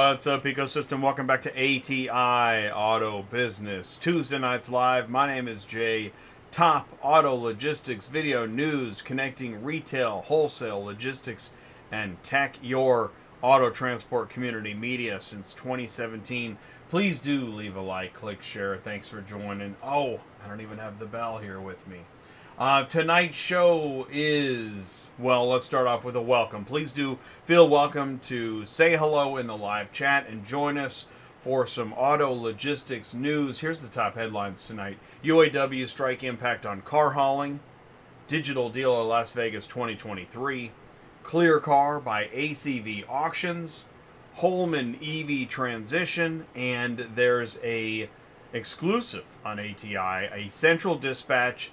What's up, ecosystem? Welcome back to ATI Auto Business. Tuesday nights live. My name is Jay. Top auto logistics video news connecting retail, wholesale, logistics, and tech. Your auto transport community media since 2017. Please do leave a like, click, share. Thanks for joining. Oh, I don't even have the bell here with me. Tonight's show is, well, let's start off with a welcome. Please do feel welcome to say hello in the live chat and join us for some auto logistics news. Here's the top headlines tonight. UAW strike impact on car hauling. Digital Dealer Las Vegas 2023. ClearCar by ACV Auctions. Holman EV transition. And there's a exclusive on ATI, a central dispatch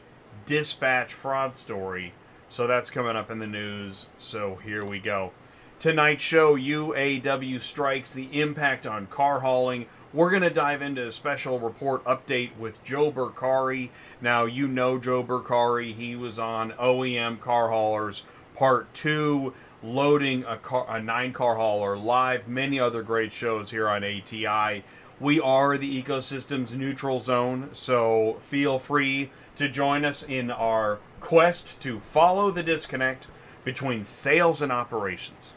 fraud story. So that's coming up in the news. So here we go. Tonight's show, UAW strikes, the impact on car hauling. We're going to dive into a special report update with Joe Bercari. Now, you know Joe Bercari. He was on OEM Car Haulers Part 2, loading a 9-car hauler live. Many other great shows here on ATI. We are the ecosystem's neutral zone, so feel free to join us in our quest to follow the disconnect between sales and operations.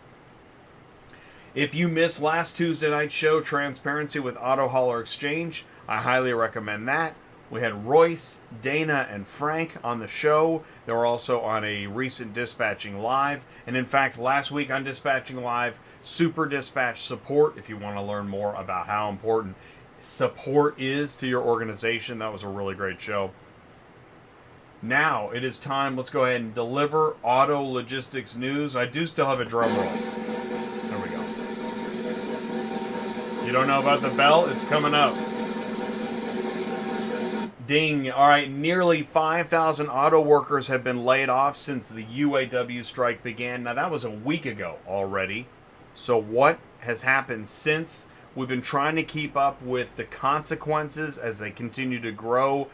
If you missed last Tuesday night's show, Transparency with Auto Hauler Exchange, I highly recommend that. We had Royce, Dana, and Frank on the show. They were also on a recent Dispatching Live. And in fact, last week on Dispatching Live, Super Dispatch Support, if you want to learn more about how important support is to your organization. That was a really great show. Now it is time. Let's go ahead and deliver auto logistics news. I do still have a drum roll. There we go. You don't know about the bell? It's coming up. Ding. All right. Nearly 5,000 auto workers have been laid off since the UAW strike began. Now that was a week ago already. So what has happened since? We've been trying to keep up with the consequences as they continue to grow.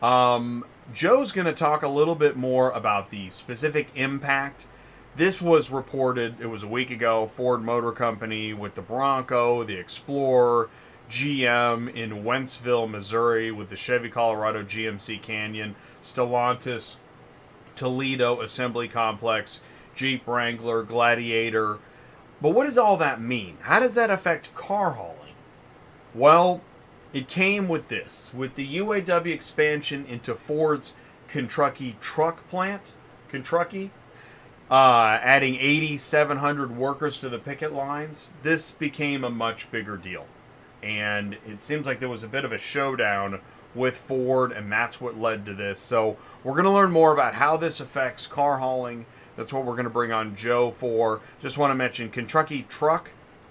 Joe's going to talk a little bit more about the specific impact. This was reported, it was a week ago, Ford Motor Company with the Bronco, the Explorer, GM in Wentzville, Missouri with the Chevy Colorado GMC Canyon, Stellantis, Toledo Assembly Complex, Jeep Wrangler, Gladiator. But what does all that mean? How does that affect car hauling? Well, it came with this. With the UAW expansion into Ford's Kentucky truck plant, adding 8,700 workers to the picket lines, this became a much bigger deal. And it seems like there was a bit of a showdown with Ford, and that's what led to this. So we're going to learn more about how this affects car hauling. That's what we're going to bring on Joe for. Just want to mention Kentucky Truck,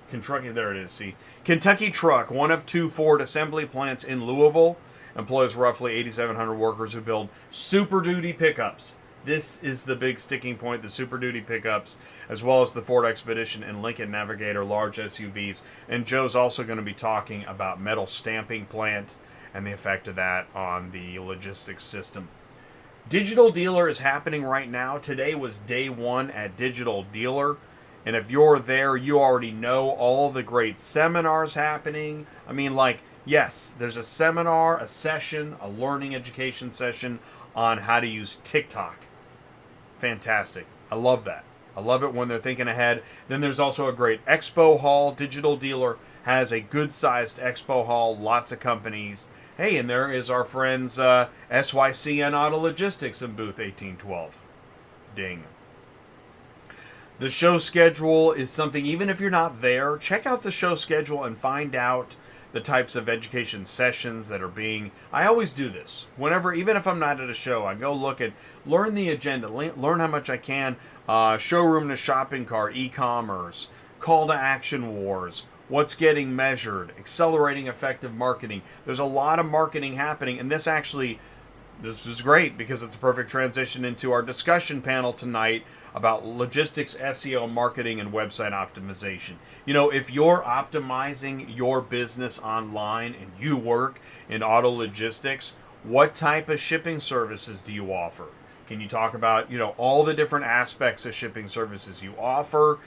there it is, see. Kentucky Truck, one of 2 Ford assembly plants in Louisville, employs roughly 8,700 workers who build Super Duty pickups. This is the big sticking point, the Super Duty pickups, as well as the Ford Expedition and Lincoln Navigator large SUVs. And Joe's also going to be talking about metal stamping plant and the effect of that on the logistics system. Digital Dealer is happening right now. Today was day 1 at Digital Dealer. And if you're there, you already know all the great seminars happening. I mean, like, yes, there's a seminar, a session, a learning education session on how to use TikTok. Fantastic. I love that. I love it when they're thinking ahead. Then there's also a great expo hall. Digital Dealer has a good-sized expo hall, lots of companies. Hey, and there is our friends SYCN Auto Logistics in booth 1812. Ding. The show schedule is something, even if you're not there, check out the show schedule and find out the types of education sessions that are being... I always do this. Whenever, even if I'm not at a show, I go look at, learn the agenda, learn how much I can. Showroom to shopping cart, e-commerce, call to action wars, what's getting measured, accelerating effective marketing. There's a lot of marketing happening, and this is great because it's a perfect transition into our discussion panel tonight about logistics, SEO, marketing, and website optimization. You know, if you're optimizing your business online and you work in auto logistics, what type of shipping services do you offer? Can you talk about, all the different aspects of shipping services you offer?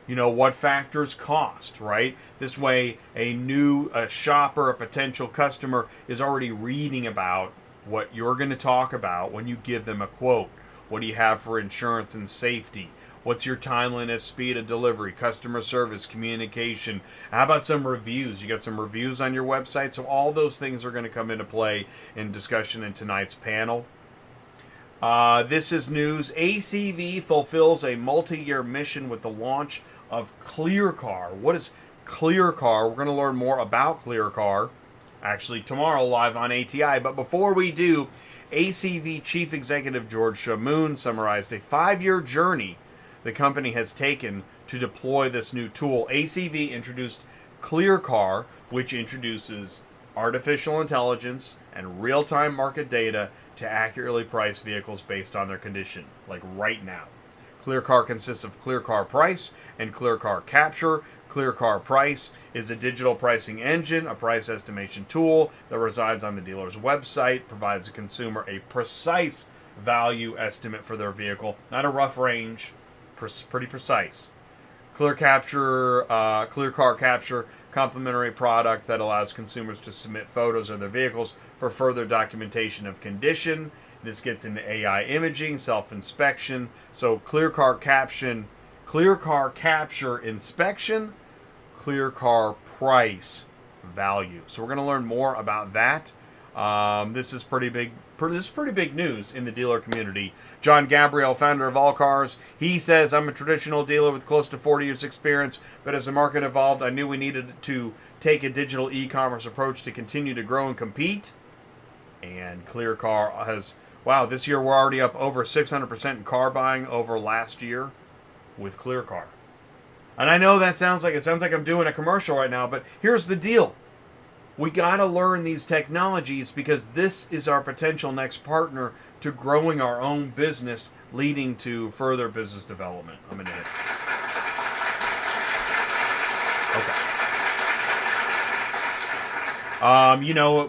what factors cost, right? This way, a shopper, a potential customer is already reading about what you're going to talk about when you give them a quote. What do you have for insurance and safety? What's your timeliness, speed of delivery, customer service, communication? How about some reviews? You got some reviews on your website? So all those things are going to come into play in discussion in tonight's panel. This is news. ACV fulfills a multi-year mission with the launch of ClearCar. What is ClearCar? We're going to learn more about ClearCar actually tomorrow live on ATI. But before we do, ACV Chief Executive George Shamoun summarized a 5-year journey the company has taken to deploy this new tool. ACV introduced ClearCar, which introduces artificial intelligence and real-time market data to accurately price vehicles based on their condition, like right now. ClearCar consists of ClearCar Price and ClearCar Capture. ClearCar Price is a digital pricing engine, a price estimation tool that resides on the dealer's website, provides the consumer a precise value estimate for their vehicle, not a rough range, pretty precise. ClearCar Capture, complimentary product that allows consumers to submit photos of their vehicles for further documentation of condition. This gets into AI imaging, self-inspection. So ClearCar Capture inspection, ClearCar Price value. So we're going to learn more about that. This is pretty big. This is pretty big news in the dealer community. John Gabriel, founder of All Cars, he says, "I'm a traditional dealer with close to 40 years experience, but as the market evolved, I knew we needed to take a digital e-commerce approach to continue to grow and compete." And ClearCar has, wow, this year we're already up over 600% in car buying over last year with ClearCar. And I know it sounds like I'm doing a commercial right now, but here's the deal. We got to learn these technologies because this is our potential next partner to growing our own business, leading to further business development. I'm going to hit. Okay.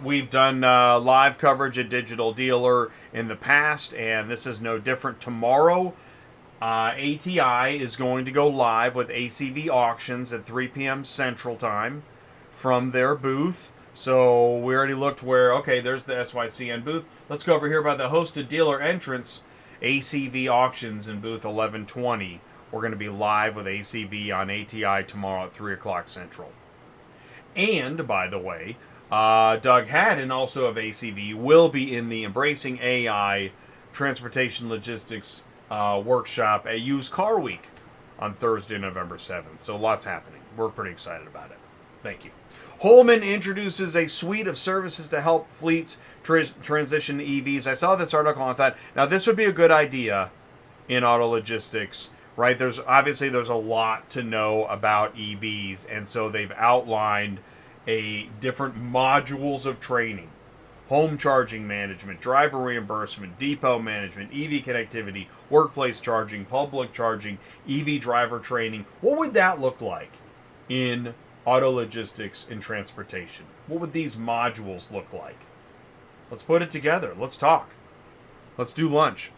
We've done live coverage at Digital Dealer in the past, and this is no different. Tomorrow, ATI is going to go live with ACV Auctions at 3 p.m. Central Time from their booth. So we already looked there's the SYCN booth. Let's go over here by the hosted dealer entrance, ACV Auctions in booth 1120. We're going to be live with ACV on ATI tomorrow at 3 o'clock Central. And, by the way, Doug Haddon, also of ACV, will be in the Embracing AI Transportation Logistics workshop at Used Car Week on Thursday, November 7th. So lots happening. We're pretty excited about it. Thank you. Holman introduces a suite of services to help fleets transition to EVs. I saw this article and I thought, now this would be a good idea in auto logistics, right? There's a lot to know about EVs, and so they've outlined different modules of training: home charging management, driver reimbursement, depot management, EV connectivity, workplace charging, public charging, EV driver training. What would that look like in auto logistics and transportation? What would these modules look like? Let's put it together. Let's talk. Let's do lunch.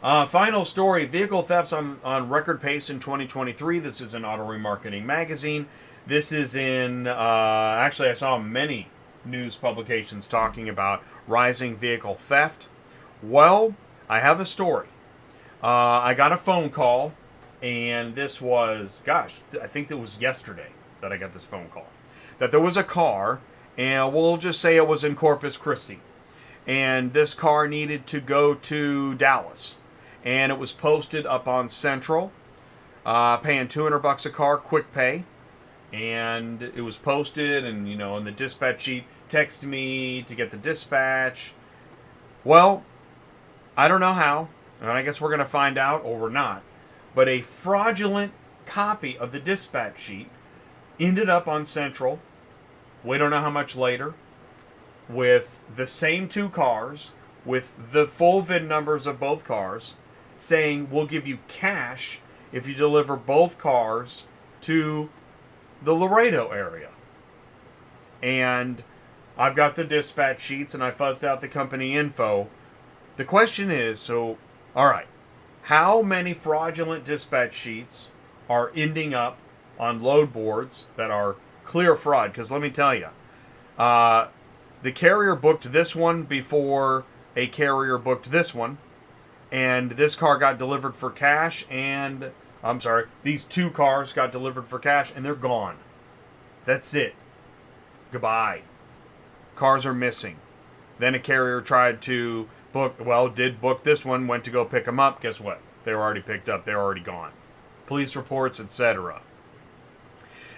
Final story: vehicle thefts on record pace in 2023. This is in Auto Remarketing Magazine. This is in, actually I saw many news publications talking about rising vehicle theft. Well, I have a story. I got a phone call, and this was, I think it was yesterday that I got this phone call, that there was a car, and we'll just say it was in Corpus Christi, and this car needed to go to Dallas, and it was posted up on Central, paying $200 a car, quick pay, and it was posted, and in the dispatch sheet, text me to get the dispatch. Well, I don't know how, and I guess we're going to find out, or we're not, but a fraudulent copy of the dispatch sheet ended up on Central, we don't know how much later, with the same two cars, with the full VIN numbers of both cars, saying we'll give you cash if you deliver both cars to the Laredo area. And I've got the dispatch sheets, and I fuzzed out the company info. The question is, all right, how many fraudulent dispatch sheets are ending up on load boards that are clear fraud. Because let me tell you, the carrier booked this one before a carrier booked this one, and this car got delivered for cash, and I'm sorry, these two cars got delivered for cash, and they're gone. That's it. Goodbye. Cars are missing. Then a carrier tried to did book this one, went to go pick them up. Guess what? They were already picked up. They're already gone. Police reports, etc.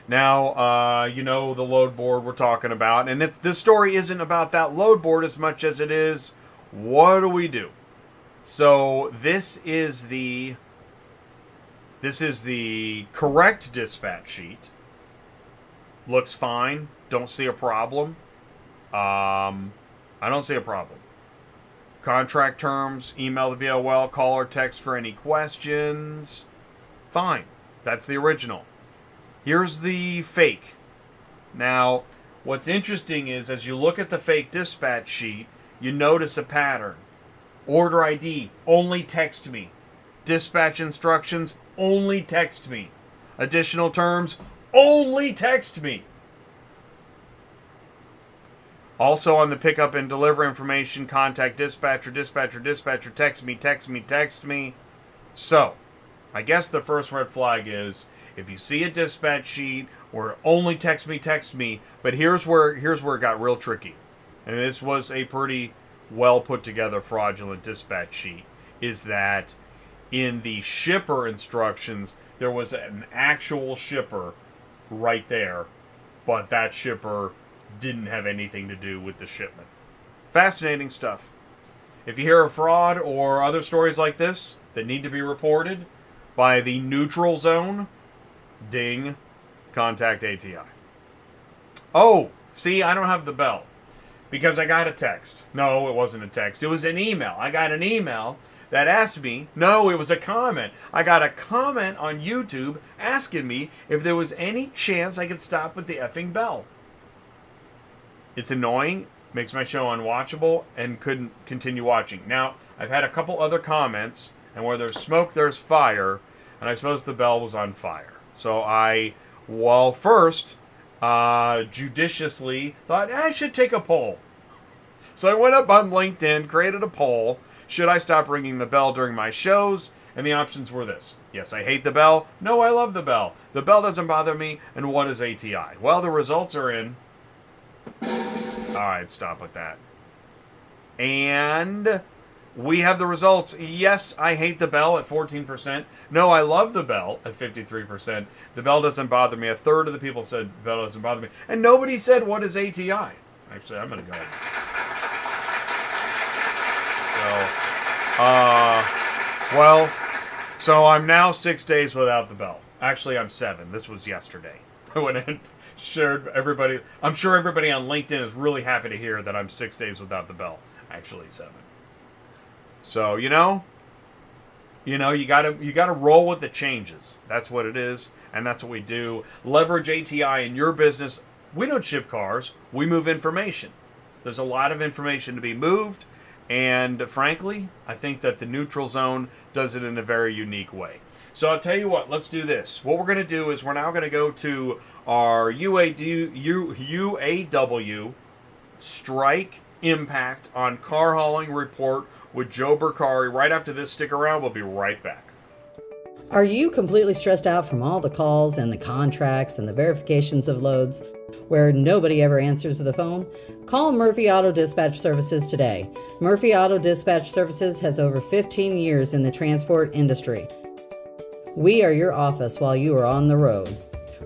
Now, the load board we're talking about. And this story isn't about that load board as much as it is, what do we do? So this is the correct dispatch sheet. Looks fine. Don't see a problem. I don't see a problem. Contract terms, email the BOL, call or text for any questions. Fine. That's the original. Here's the fake. Now, what's interesting is as you look at the fake dispatch sheet, you notice a pattern. Order ID, only text me. Dispatch instructions, only text me. Additional terms, only text me. Also on the pickup and deliver information, contact dispatcher, text me. So, I guess the first red flag is if you see a dispatch sheet where only text me, but here's where it got real tricky. And this was a pretty well put together fraudulent dispatch sheet, is that in the shipper instructions there was an actual shipper right there, but that shipper didn't have anything to do with the shipment. Fascinating stuff. If you hear of fraud or other stories like this that need to be reported by the neutral zone, ding, contact ATI. Oh, see, I don't have the bell because I got a text. No, it wasn't a text. It was an email. I got an email that asked me, no, it was a comment. I got a comment on YouTube asking me if there was any chance I could stop with the effing bell. It's annoying, makes my show unwatchable, and couldn't continue watching. Now, I've had a couple other comments, and where there's smoke, there's fire, and I suppose the bell was on fire. So I, first, judiciously thought, I should take a poll. So I went up on LinkedIn, created a poll, should I stop ringing the bell during my shows? And the options were this. Yes, I hate the bell. No, I love the bell. The bell doesn't bother me. And what is ATI? Well, the results are in. Alright, stop with that. And we have the results. Yes, I hate the bell at 14%. No, I love the bell at 53%. The bell doesn't bother me. A third of the people said the bell doesn't bother me. And nobody said, what is ATI? Actually, I'm going to go ahead. So I'm now 6 days without the bell. Actually, I'm 7. This was yesterday. I went and shared everybody. I'm sure everybody on LinkedIn is really happy to hear that I'm 6 days without the bell. Actually, 7. So you gotta roll with the changes. That's what it is, and that's what we do. Leverage ATI in your business. We don't ship cars. We move information. There's a lot of information to be moved, and frankly, I think that the neutral zone does it in a very unique way. So I'll tell you what, let's do this. What we're going to do is we're now going to go to our UAW Strike Impact on Car Hauling Report with Joe Bercari. Right after this, stick around. We'll be right back. Are you completely stressed out from all the calls and the contracts and the verifications of loads where nobody ever answers the phone? Call Murphy Auto Dispatch Services today. Murphy Auto Dispatch Services has over 15 years in the transport industry. We are your office while you are on the road.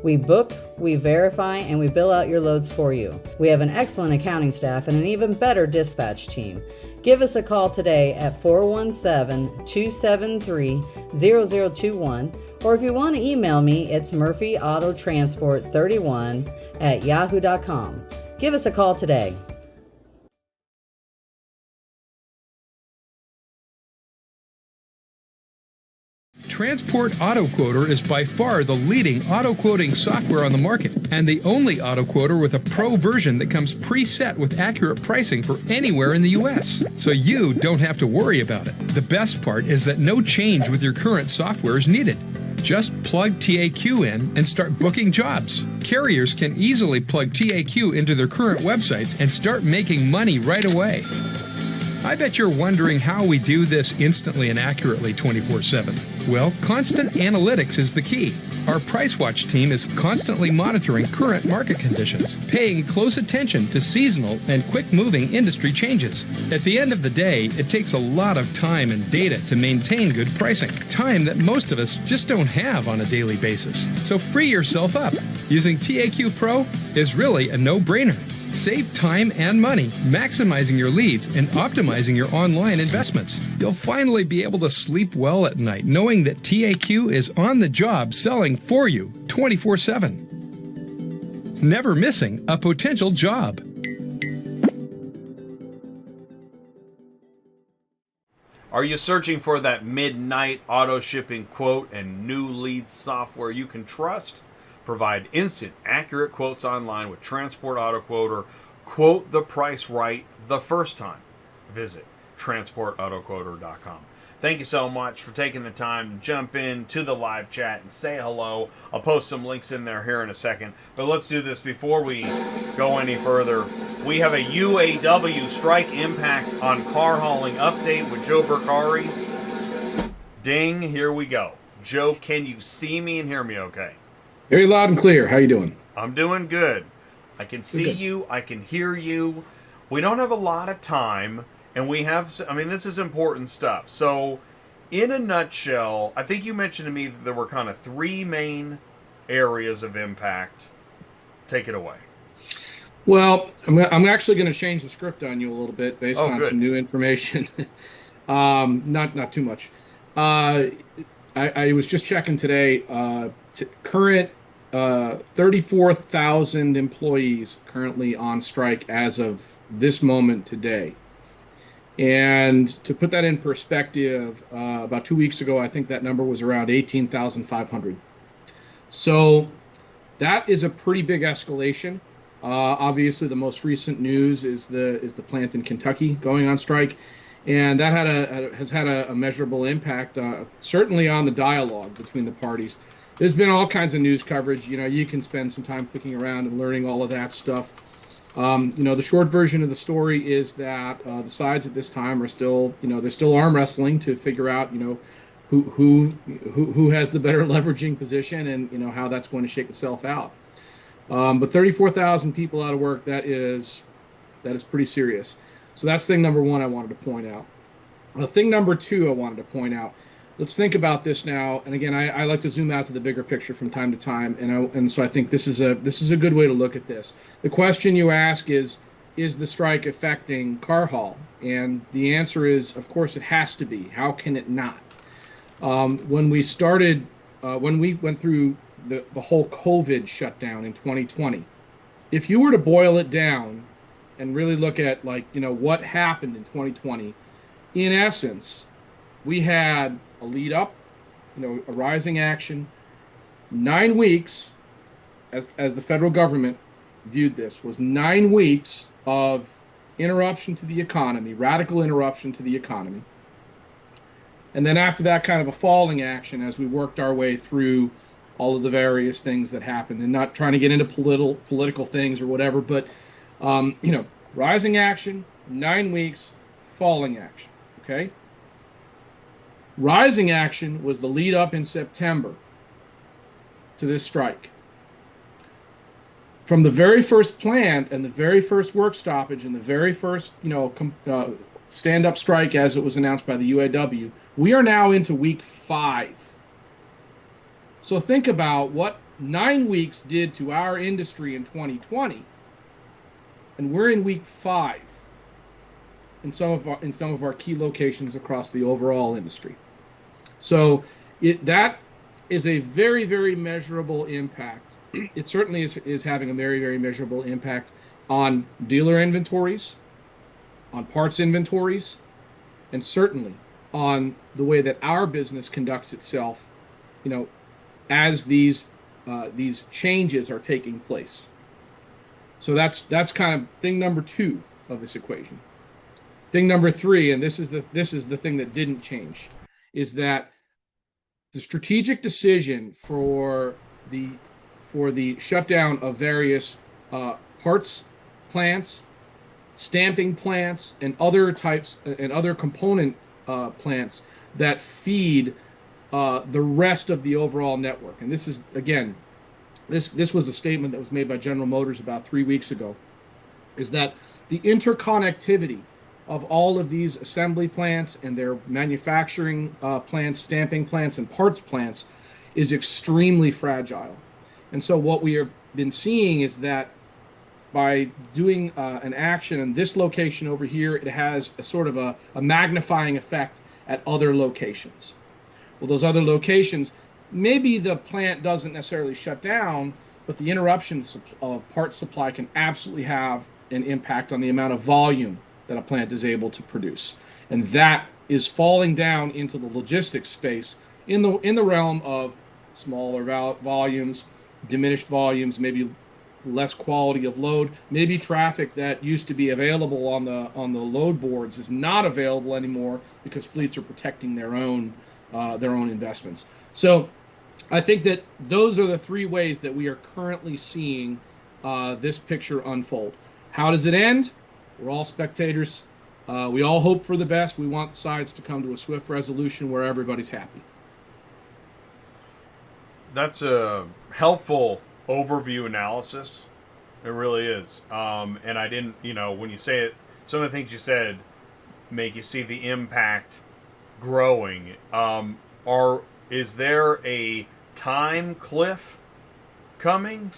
We book, we verify, and we bill out your loads for you. We have an excellent accounting staff and an even better dispatch team. Give us a call today at 417-273-0021, or if you want to email me, it's murphyautotransport31@yahoo.com. Give us a call today. Transport Auto Quoter is by far the leading auto quoting software on the market, and the only auto quoter with a pro version that comes preset with accurate pricing for anywhere in the U.S., so you don't have to worry about it. The best part is that no change with your current software is needed. Just plug TAQ in and start booking jobs. Carriers can easily plug TAQ into their current websites and start making money right away. I bet you're wondering how we do this instantly and accurately 24/7. Well, constant analytics is the key. Our Price Watch team is constantly monitoring current market conditions, paying close attention to seasonal and quick-moving industry changes. At the end of the day, it takes a lot of time and data to maintain good pricing, time that most of us just don't have on a daily basis. So free yourself up. Using TAQ Pro is really a no-brainer. Save time and money, maximizing your leads and optimizing your online investments. You'll finally be able to sleep well at night knowing that TAQ is on the job selling for you 24/7. Never missing a potential job. Are you searching for that midnight auto shipping quote and new lead software you can trust? Provide instant, accurate quotes online with Transport Auto Quoter. Quote the price right the first time. Visit transportautoquoter.com. Thank you so much for taking the time to jump in to the live chat and say hello. I'll post some links in there here in a second. But let's do this before we go any further. We have a UAW strike impact on car hauling update with Joe Bercari. Ding, here we go. Joe, can you see me and hear me okay? Very loud and clear. How you doing? I'm doing good. I can see you. I can hear you. We don't have a lot of time, and we have, I mean, this is important stuff. So, in a nutshell, I think you mentioned to me that there were kind of three main areas of impact. Take it away. Well, I'm actually going to change the script on you a little bit based on some new information. Not too much. I was just checking today. Current 34,000 employees currently on strike as of this moment today. And to put that in perspective, about 2 weeks ago, I think that number was around 18,500. So that is a pretty big escalation. Obviously, the most recent news is the plant in Kentucky going on strike, and that has had a measurable impact, certainly on the dialogue between the parties. There's been all kinds of news coverage. You know, you can spend some time clicking around and learning all of that stuff. The short version of the story is that the sides at this time are still, they're still arm wrestling to figure out, who has the better leveraging position and, how that's going to shake itself out. But 34,000 people out of work, that is pretty serious. So that's thing number one I wanted to point out. Thing number two I wanted to point out. Let's think about this now. And again, I like to zoom out to the bigger picture from time to time, and so I think this is a good way to look at this. The question you ask is the strike affecting car haul? And the answer is, of course, it has to be. How can it not? When we went through the whole COVID shutdown in 2020, if you were to boil it down and really look at what happened in 2020, in essence, we had a lead up, a rising action. 9 weeks, as the federal government viewed this, was 9 weeks of interruption to the economy, radical interruption to the economy. And then after that, kind of a falling action as we worked our way through all of the various things that happened, and not trying to get into political things or whatever, but rising action, 9 weeks, falling action. Okay. Rising action was the lead up in September to this strike. From the very first plant and the very first work stoppage and the very first, stand-up strike as it was announced by the UAW, we are now into week 5. So think about what 9 weeks did to our industry in 2020, and we're in week 5 in some of our key locations across the overall industry. So that is a very, very measurable impact. It certainly is having a very, very measurable impact on dealer inventories, on parts inventories, and certainly on the way that our business conducts itself, as these changes are taking place. So that's kind of thing number 2 of this equation. Thing number 3, and this is the thing that didn't change, is that the strategic decision for the shutdown of various parts plants, stamping plants, and other types and other component plants that feed the rest of the overall network. And this is, again, this was a statement that was made by General Motors about 3 weeks ago, is that the interconnectivity of all of these assembly plants and their manufacturing plants, stamping plants, and parts plants is extremely fragile. And so what we have been seeing is that by doing an action in this location over here, it has a sort of a magnifying effect at other locations. Well, those other locations, maybe the plant doesn't necessarily shut down, but the interruptions of parts supply can absolutely have an impact on the amount of volume that a plant is able to produce. And that is falling down into the logistics space in the realm of smaller volumes, diminished volumes, maybe less quality of load, maybe traffic that used to be available on the load boards is not available anymore because fleets are protecting their own investments. So I think that those are the three ways that we are currently seeing this picture unfold. How does it end? We're all spectators. We all hope for the best. We want the sides to come to a swift resolution where everybody's happy. That's a helpful overview analysis. It really is. And I didn't, when you say it, some of the things you said make you see the impact growing. Is there a time cliff coming?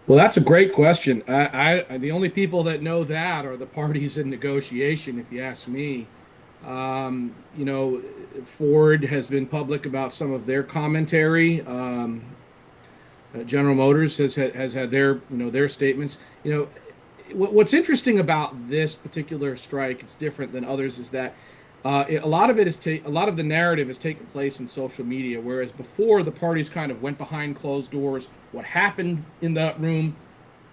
Well, that's a great question. The only people that know that are the parties in negotiation, if you ask me. Ford has been public about some of their commentary. General Motors has had their statements. What's interesting about this particular strike, it's different than others, is that a lot of the narrative has taken place in social media, whereas before the parties kind of went behind closed doors. What happened in that room,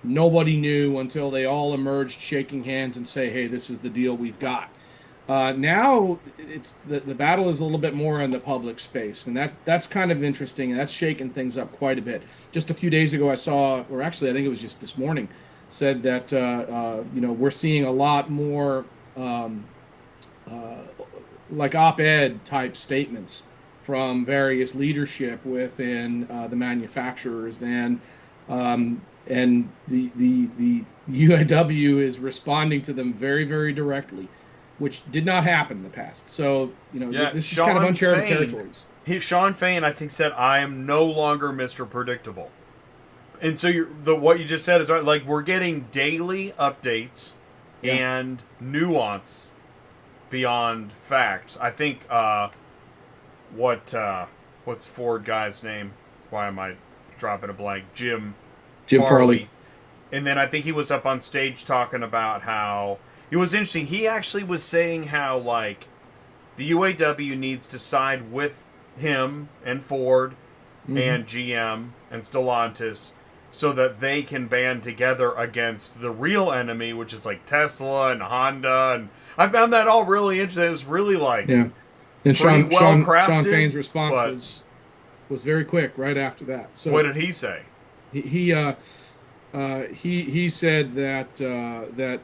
nobody knew until they all emerged shaking hands and say, "Hey, this is the deal we've got." Now it's the battle is a little bit more in the public space, and that's kind of interesting, and that's shaking things up quite a bit. Just a few days ago, I saw, or actually I think it was just this morning, said that we're seeing a lot more like op-ed type statements from various leadership within the manufacturers, and the UAW is responding to them very, very directly, which did not happen in the past. So, this is kind of uncharted territories. Sean Fain, I think, said, "I am no longer Mr. Predictable." And so what you just said is right. Like, we're getting daily updates and nuance beyond facts. I think, what's Ford guy's name? Why am I dropping a blank? Jim Farley. And then I think he was up on stage talking about how it was interesting. He actually was saying how, like, the UAW needs to side with him and Ford and GM and Stellantis so that they can band together against the real enemy, which is like Tesla and Honda. And I found that all really interesting. It was really like And Sean Fain's response was very quick right after that. So what did he say? He said that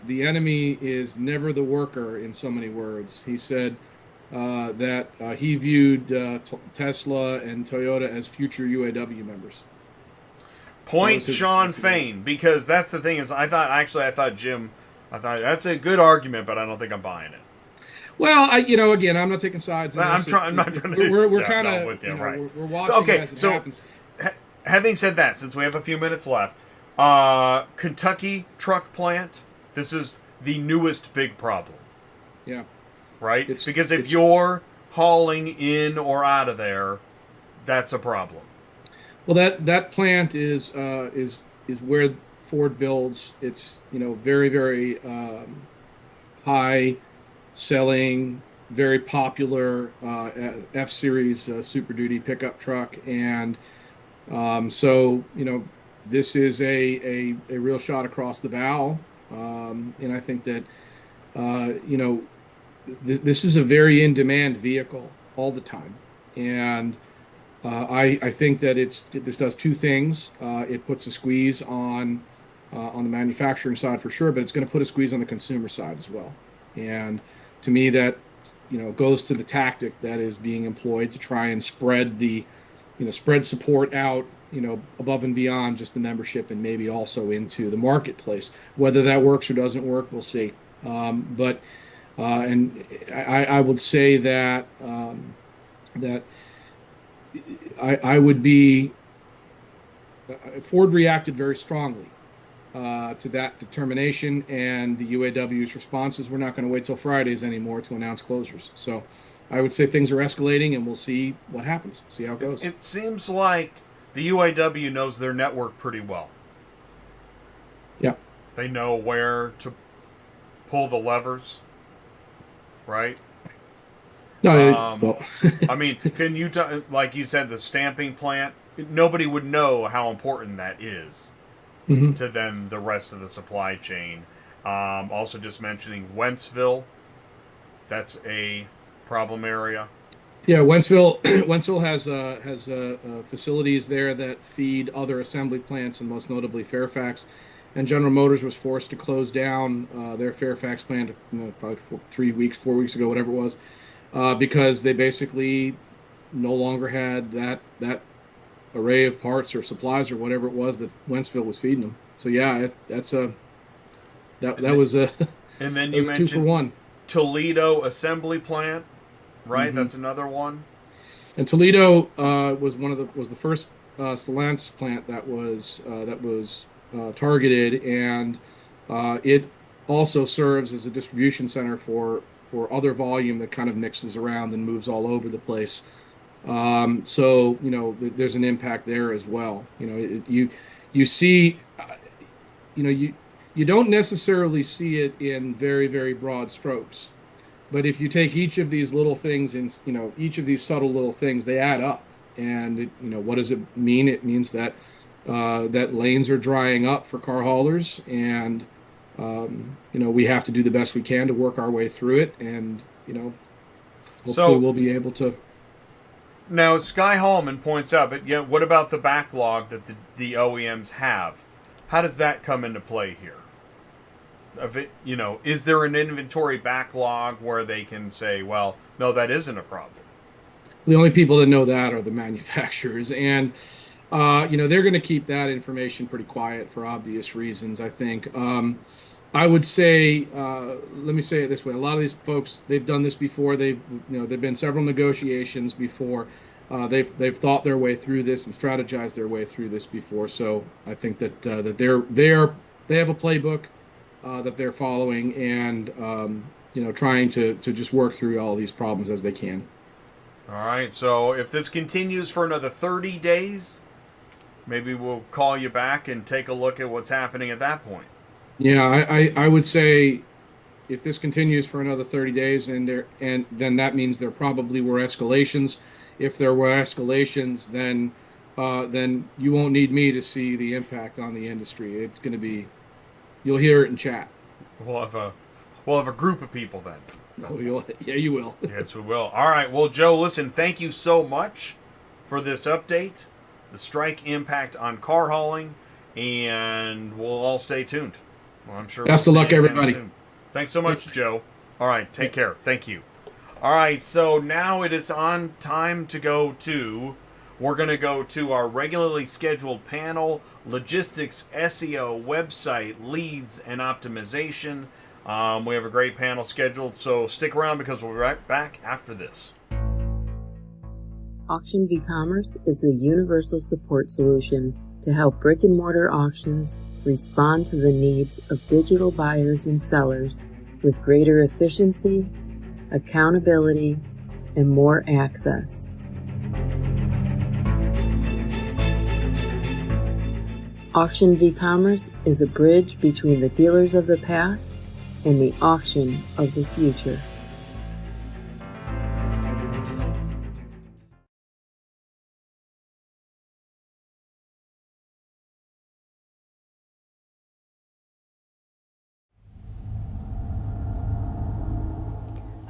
the enemy is never the worker, in so many words. He said that he viewed Tesla and Toyota as future UAW members. Point Sean Fain, because that's the thing is I thought Jim, that's a good argument, but I don't think I'm buying it. Well, again, I'm not taking sides. We're kind of with you, right? We're watching as it happens. Having said that, since we have a few minutes left, Kentucky truck plant. This is the newest big problem. Yeah. Right? Because if you're hauling in or out of there, that's a problem. Well, that plant is where Ford builds its very, very high selling, very popular F-Series Super Duty pickup truck, and so this is a real shot across the bow, and I think that this is a very in-demand vehicle all the time, and I think that this does two things. It puts a squeeze on the manufacturing side for sure, but it's going to put a squeeze on the consumer side as well. And to me, that goes to the tactic that is being employed to try and spread support out, above and beyond just the membership and maybe also into the marketplace. Whether that works or doesn't work, we'll see. But and I would say that that I would be Ford reacted very strongly to that determination, and the UAW's response is we're not going to wait till Fridays anymore to announce closures. So I would say things are escalating, and we'll see what happens, see how it goes. It seems like the UAW knows their network pretty well. Yeah. They know where to pull the levers, right? No, well. I mean, can you, like you said, the stamping plant, nobody would know how important that is to then the rest of the supply chain. Also just mentioning Wentzville, that's a problem area. Yeah, Wentzville has facilities there that feed other assembly plants, and most notably Fairfax. And General Motors was forced to close down their Fairfax plant probably 4 weeks ago, whatever it was, because they basically no longer had that array of parts or supplies or whatever it was that Wentzville was feeding them. So yeah, that was a and then you mentioned 2 for 1. Toledo assembly plant, right? Mm-hmm. That's another one. And Toledo was the first Stellantis plant that was targeted, and it also serves as a distribution center for other volume that kind of mixes around and moves all over the place. So there's an impact there as well. You see, you don't necessarily see it in very, very broad strokes, but if you take each of these little things in, each of these subtle little things, they add up. And what does it mean? It means that that lanes are drying up for car haulers, and we have to do the best we can to work our way through it, and hopefully we'll be able to. Now, Skye Holman points out, but what about the backlog that the OEMs have? How does that come into play here? Is there an inventory backlog where they can say, well, no, that isn't a problem? The only people that know that are the manufacturers, and they're going to keep that information pretty quiet for obvious reasons, I think. I would say, let me say it this way: a lot of these folks, they've done this before. They've been several negotiations before. They've thought their way through this and strategized their way through this before. So I think that they have a playbook that they're following, and trying to just work through all these problems as they can. All right. So if this continues for another 30 days, maybe we'll call you back and take a look at what's happening at that point. Yeah, I would say if this continues for another 30 days, and then that means there probably were escalations. If there were escalations, then you won't need me to see the impact on the industry. It's going to be, you'll hear it in chat. We'll have a group of people then. Oh, yeah, you will. Yes, we will. All right. Well, Joe, listen, thank you so much for this update, the strike impact on car hauling, and we'll all stay tuned. Well, I'm sure. Best of luck, everybody. Soon. Thanks so much, Joe. All right. Take care. Thank you. All right. So now it is on time to go to. We're going to go to our regularly scheduled panel, logistics, SEO, website, leads, and optimization. We have a great panel scheduled, so stick around because we'll be right back after this. AuctionVCommerce is the universal support solution to help brick-and-mortar auctions respond to the needs of digital buyers and sellers with greater efficiency, accountability, and more access. AuctionVCommerce is a bridge between the dealers of the past and the auction of the future.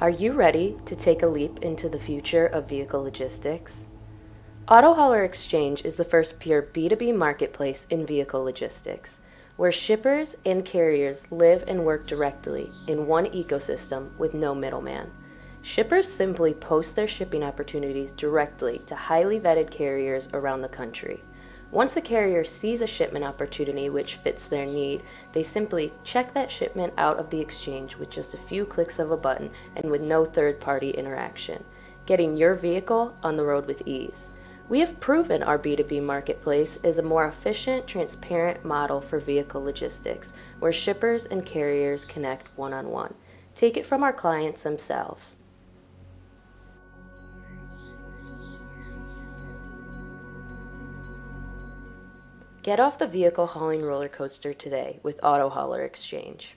Are you ready to take a leap into the future of vehicle logistics? Auto Hauler Exchange is the first pure B2B marketplace in vehicle logistics, where shippers and carriers live and work directly in one ecosystem with no middleman. Shippers simply post their shipping opportunities directly to highly vetted carriers around the country. Once a carrier sees a shipment opportunity which fits their need, they simply check that shipment out of the exchange with just a few clicks of a button and with no third-party interaction, getting your vehicle on the road with ease. We have proven our B2B marketplace is a more efficient, transparent model for vehicle logistics, where shippers and carriers connect one-on-one. Take it from our clients themselves. Get off the vehicle hauling roller coaster today with Auto Hauler Exchange.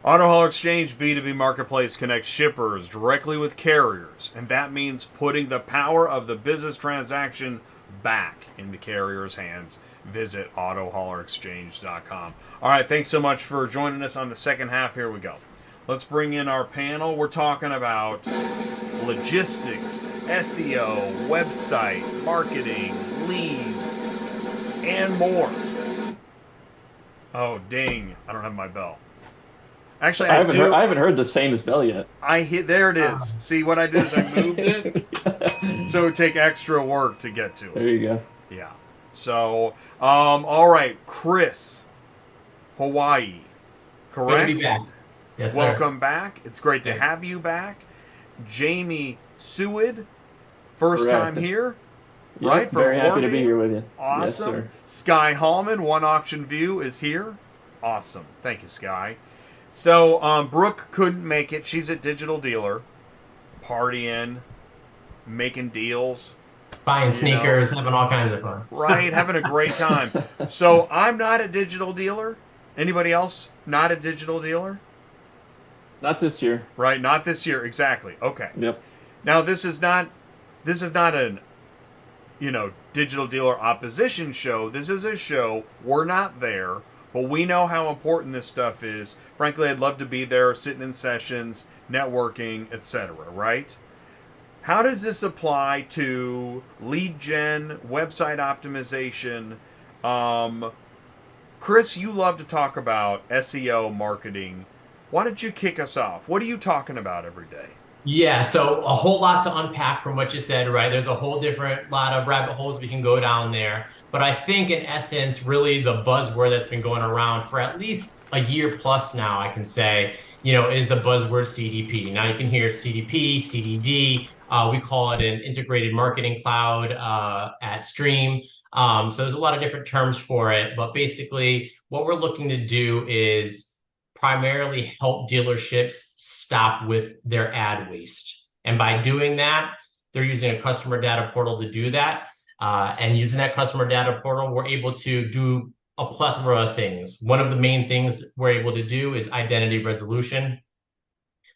Auto Hauler Exchange B2B Marketplace connects shippers directly with carriers, and that means putting the power of the business transaction back in the carrier's hands. Visit AutoHaulerExchange.com. All right, thanks so much for joining us on the second half. Here we go. Let's bring in our panel. We're talking about logistics, SEO, website, marketing, leads, and more. Oh, dang. I don't have my bell. Actually, I haven't heard this famous bell yet. There it is. See, what I did is I moved it. So it would take extra work to get to it. There you go. Yeah. So, all right. Chris, Hawaii. Correct? Good to be back. Yes, sir. Welcome back. It's great to have you back. Jamie Suid, first time here. Yep, right? From very happy Orby. to be here with you. Awesome. Yes, sir. Skye Holman, One Auction View, is here. Awesome. Thank you, Skye. So, Brooke couldn't make it. She's a digital dealer, partying, making deals. Buying sneakers, having all kinds of fun. Right, having a great time. So, I'm not a digital dealer. Anybody else not a digital dealer? Not this year. Right, not this year. Exactly. Okay. Yep. Now, this is not an, digital dealer opposition show. This is a show. We're not there. But we know how important this stuff is. Frankly, I'd love to be there, sitting in sessions, networking, etc., right? How does this apply to lead gen, website optimization? Chris, you love to talk about SEO marketing. Why don't you kick us off? What are you talking about every day? Yeah, so a whole lot to unpack from what you said, right? There's a whole different lot of rabbit holes we can go down there. But I think in essence, really the buzzword that's been going around for at least a year plus now, I can say, is the buzzword CDP. Now you can hear CDP, CDD. We call it an integrated marketing cloud at Stream. So there's a lot of different terms for it. But basically, what we're looking to do is primarily help dealerships stop with their ad waste. And by doing that, they're using a customer data portal to do that. And using that customer data portal, we're able to do a plethora of things. One of the main things we're able to do is identity resolution.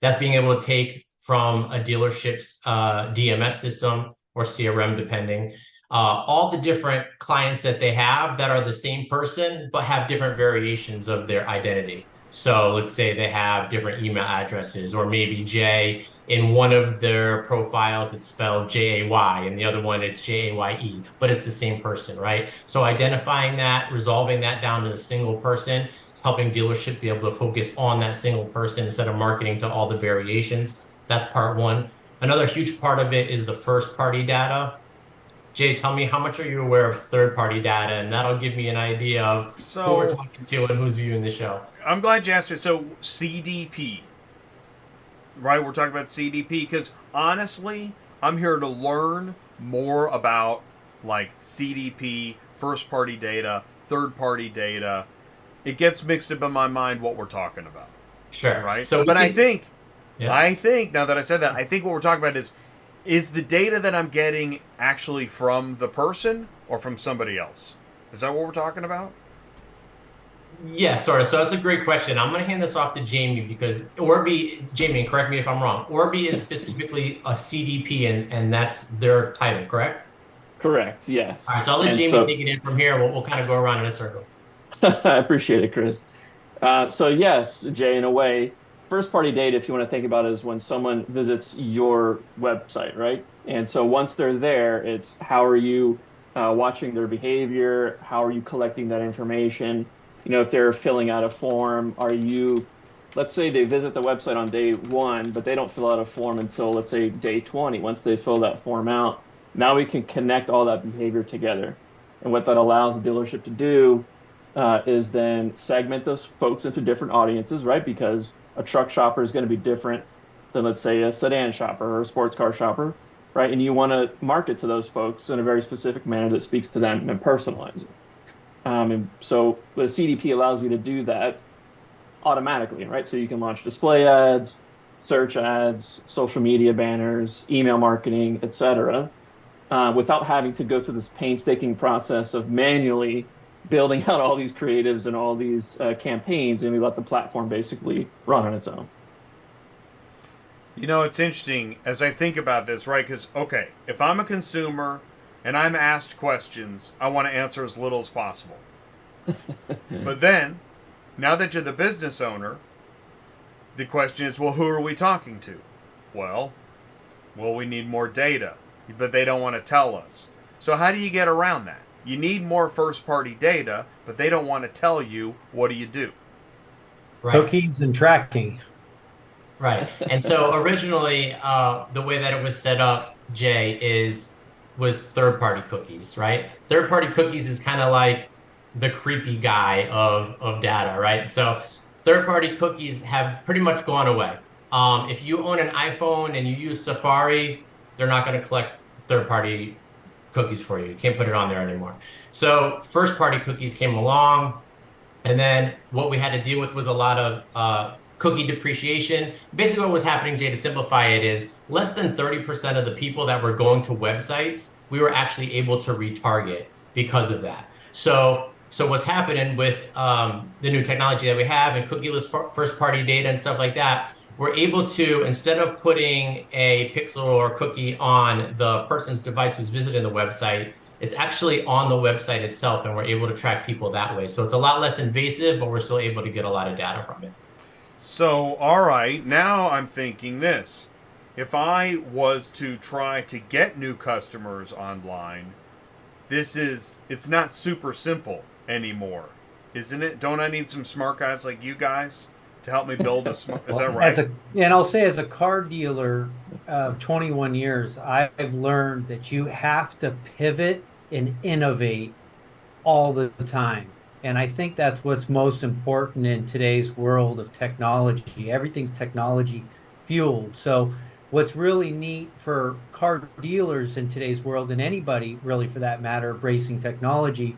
That's being able to take from a dealership's DMS system or CRM, depending, all the different clients that they have that are the same person, but have different variations of their identity. So let's say they have different email addresses, or maybe Jay, in one of their profiles, it's spelled J-A-Y, and the other one, it's J-A-Y-E, but it's the same person, right? So identifying that, resolving that down to a single person, it's helping dealership be able to focus on that single person instead of marketing to all the variations. That's part one. Another huge part of it is the first-party data. Jay, tell me, how much are you aware of third-party data? And that'll give me an idea of who we're talking to and who's viewing the show. I'm glad you asked it. So CDP, right? We're talking about CDP because honestly, I'm here to learn more about like CDP, first-party data, third-party data. It gets mixed up in my mind what we're talking about. Sure. Right? But I think, now that I said that, I think what we're talking about is the data that I'm getting actually from the person or from somebody else? Is that what we're talking about? Yeah, sort of. So that's a great question. I'm going to hand this off to Jamie because Jamie, correct me if I'm wrong, Orby is specifically a CDP and that's their title, correct? Correct, yes. All right, so I'll let Jamie take it in from here. We'll kind of go around in a circle. I appreciate it, Chris. So yes, Jay, in a way, first party data, if you want to think about it, is when someone visits your website, right? And so once they're there, it's how are you watching their behavior? How are you collecting that information? If they're filling out a form, let's say they visit the website on day 1, but they don't fill out a form until, let's say, day 20. Once they fill that form out, now we can connect all that behavior together. And what that allows the dealership to do is then segment those folks into different audiences, right? Because a truck shopper is going to be different than, let's say, a sedan shopper or a sports car shopper, right? And you want to market to those folks in a very specific manner that speaks to them and personalize it. And so the CDP allows you to do that automatically, right? So you can launch display ads, search ads, social media banners, email marketing, etc., without having to go through this painstaking process of manually building out all these creatives and all these campaigns, and we let the platform basically run on its own. It's interesting as I think about this, right? Because, okay, if I'm a consumer and I'm asked questions, I want to answer as little as possible. But then, now that you're the business owner, the question is, well, who are we talking to? Well, we need more data, but they don't want to tell us. So how do you get around that? You need more first-party data, but they don't want to tell you. What do you do? Right. Cookies and tracking. Right. And so originally, the way that it was set up, Jay, was third-party cookies, right? Third-party cookies is kind of like the creepy guy of data, right? So third-party cookies have pretty much gone away. If you own an iPhone and you use Safari, they're not going to collect third-party cookies for you. You can't put it on there anymore. So first-party cookies came along, and then what we had to deal with was a lot of cookie depreciation. Basically what was happening, Jay, to simplify it, is less than 30% of the people that were going to websites, we were actually able to retarget because of that. So what's happening with the new technology that we have and cookieless first-party data and stuff like that, we're able to, instead of putting a pixel or cookie on the person's device who's visiting the website, it's actually on the website itself, and we're able to track people that way. So it's a lot less invasive, but we're still able to get a lot of data from it. So, all right, now I'm thinking this. If I was to try to get new customers online, it's not super simple anymore, isn't it? Don't I need some smart guys like you guys to help me build a smart... Is that right? And I'll say, as a car dealer of 21 years, I've learned that you have to pivot and innovate all the time. And I think that's what's most important in today's world of technology. Everything's technology fueled. So what's really neat for car dealers in today's world, and anybody really for that matter, embracing technology,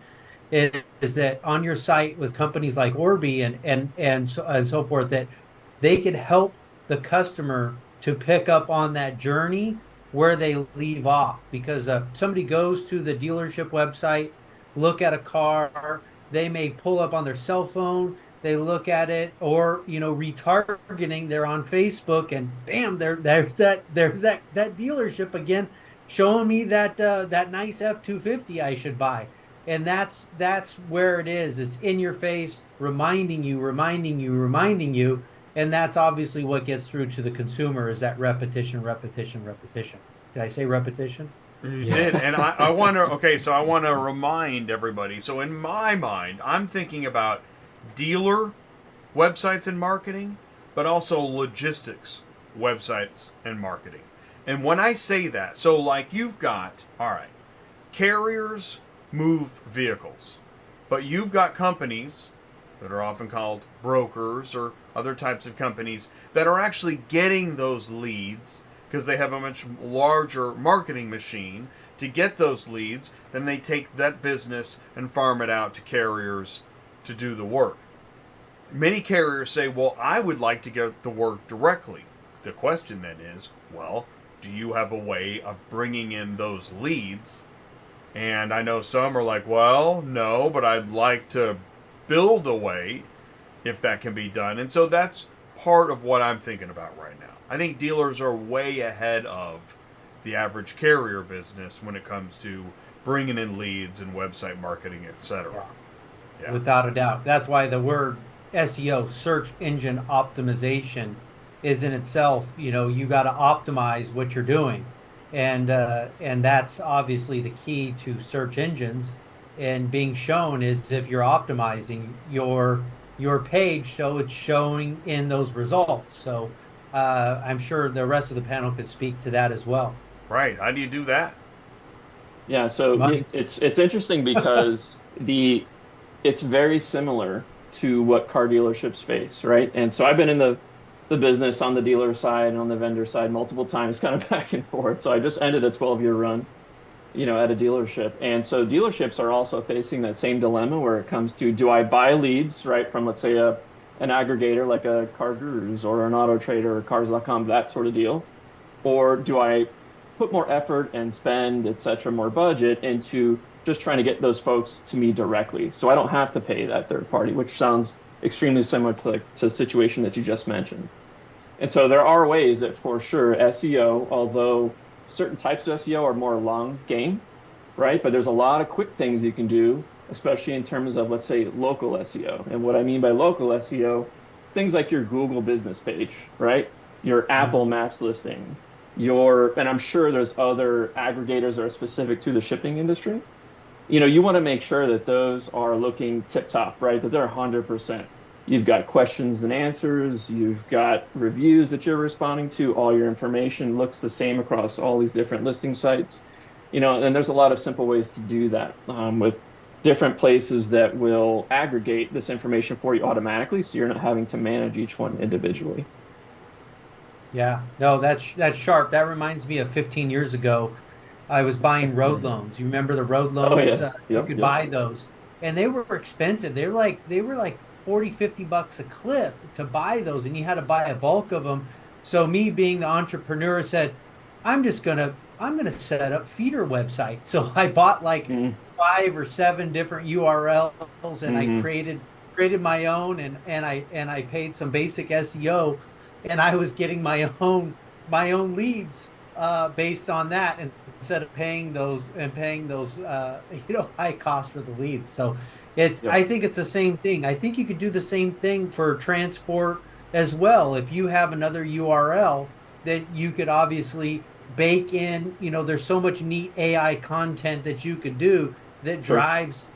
is that on your site with companies like Orbi and so forth, that they could help the customer to pick up on that journey where they leave off. Because somebody goes to the dealership website, look at a car, they may pull up on their cell phone, they look at it, or retargeting, they're on Facebook, and bam, there's that dealership again, showing me that nice F-250 I should buy. And that's where it is. It's in your face, reminding you, and that's obviously what gets through to the consumer, is that repetition. Did I say repetition? You did, and I want to remind everybody. So in my mind, I'm thinking about dealer websites and marketing, but also logistics websites and marketing. And when I say that, so like you've got, all right, carriers move vehicles, but you've got companies that are often called brokers or other types of companies that are actually getting those leads because they have a much larger marketing machine to get those leads. Then they take that business and farm it out to carriers to do the work. Many carriers say, well, I would like to get the work directly. The question then is, well, do you have a way of bringing in those leads? And I know some are like, well, no, but I'd like to build a way if that can be done. And so that's part of what I'm thinking about right now. I think dealers are way ahead of the average carrier business when it comes to bringing in leads and website marketing, etc. Yeah. Without a doubt. That's why the word SEO, search engine optimization, is in itself, you got to optimize what you're doing, and that's obviously the key to search engines. And being shown is if you're optimizing your page, so it's showing in those results. So I'm sure the rest of the panel could speak to that as well. Right. How do you do that? Yeah, so it's interesting because it's very similar to what car dealerships face, right? And so I've been in the business on the dealer side and on the vendor side multiple times, kind of back and forth. So I just ended a 12-year run, at a dealership. And so dealerships are also facing that same dilemma where it comes to, do I buy leads, right, from, let's say, an aggregator like a Car Gurus or an Auto Trader or Cars.com, that sort of deal? Or do I put more effort and spend, et cetera, more budget into just trying to get those folks to me directly, so I don't have to pay that third party, which sounds extremely similar to the situation that you just mentioned. And so there are ways that, for sure, SEO, although certain types of SEO are more long game, right? But there's a lot of quick things you can do, especially in terms of, let's say, local SEO. And what I mean by local SEO, things like your Google business page, right? Your Apple Maps listing, and I'm sure there's other aggregators that are specific to the shipping industry. You want to make sure that those are looking tip-top, right? That they're 100%. You've got questions and answers. You've got reviews that you're responding to. All your information looks the same across all these different listing sites. And there's a lot of simple ways to do that with different places that will aggregate this information for you automatically, so you're not having to manage each one individually. Yeah, no, that's sharp. That reminds me of 15 years ago. I was buying road loans. You remember the road loans? Oh, yeah. You could buy those, and they were expensive. They were like $40-50 a clip to buy those, and you had to buy a bulk of them. So me, being the entrepreneur, said, I'm gonna set up feeder websites. So I bought like 5 or 7 different URLs, and I created my own, and I paid some basic SEO, and I was getting my own leads based on that, and instead of paying those high cost for the leads. So I think it's the same thing. I think you could do the same thing for transport as well. If you have another URL that you could obviously bake in, there's so much neat AI content that you could do that drives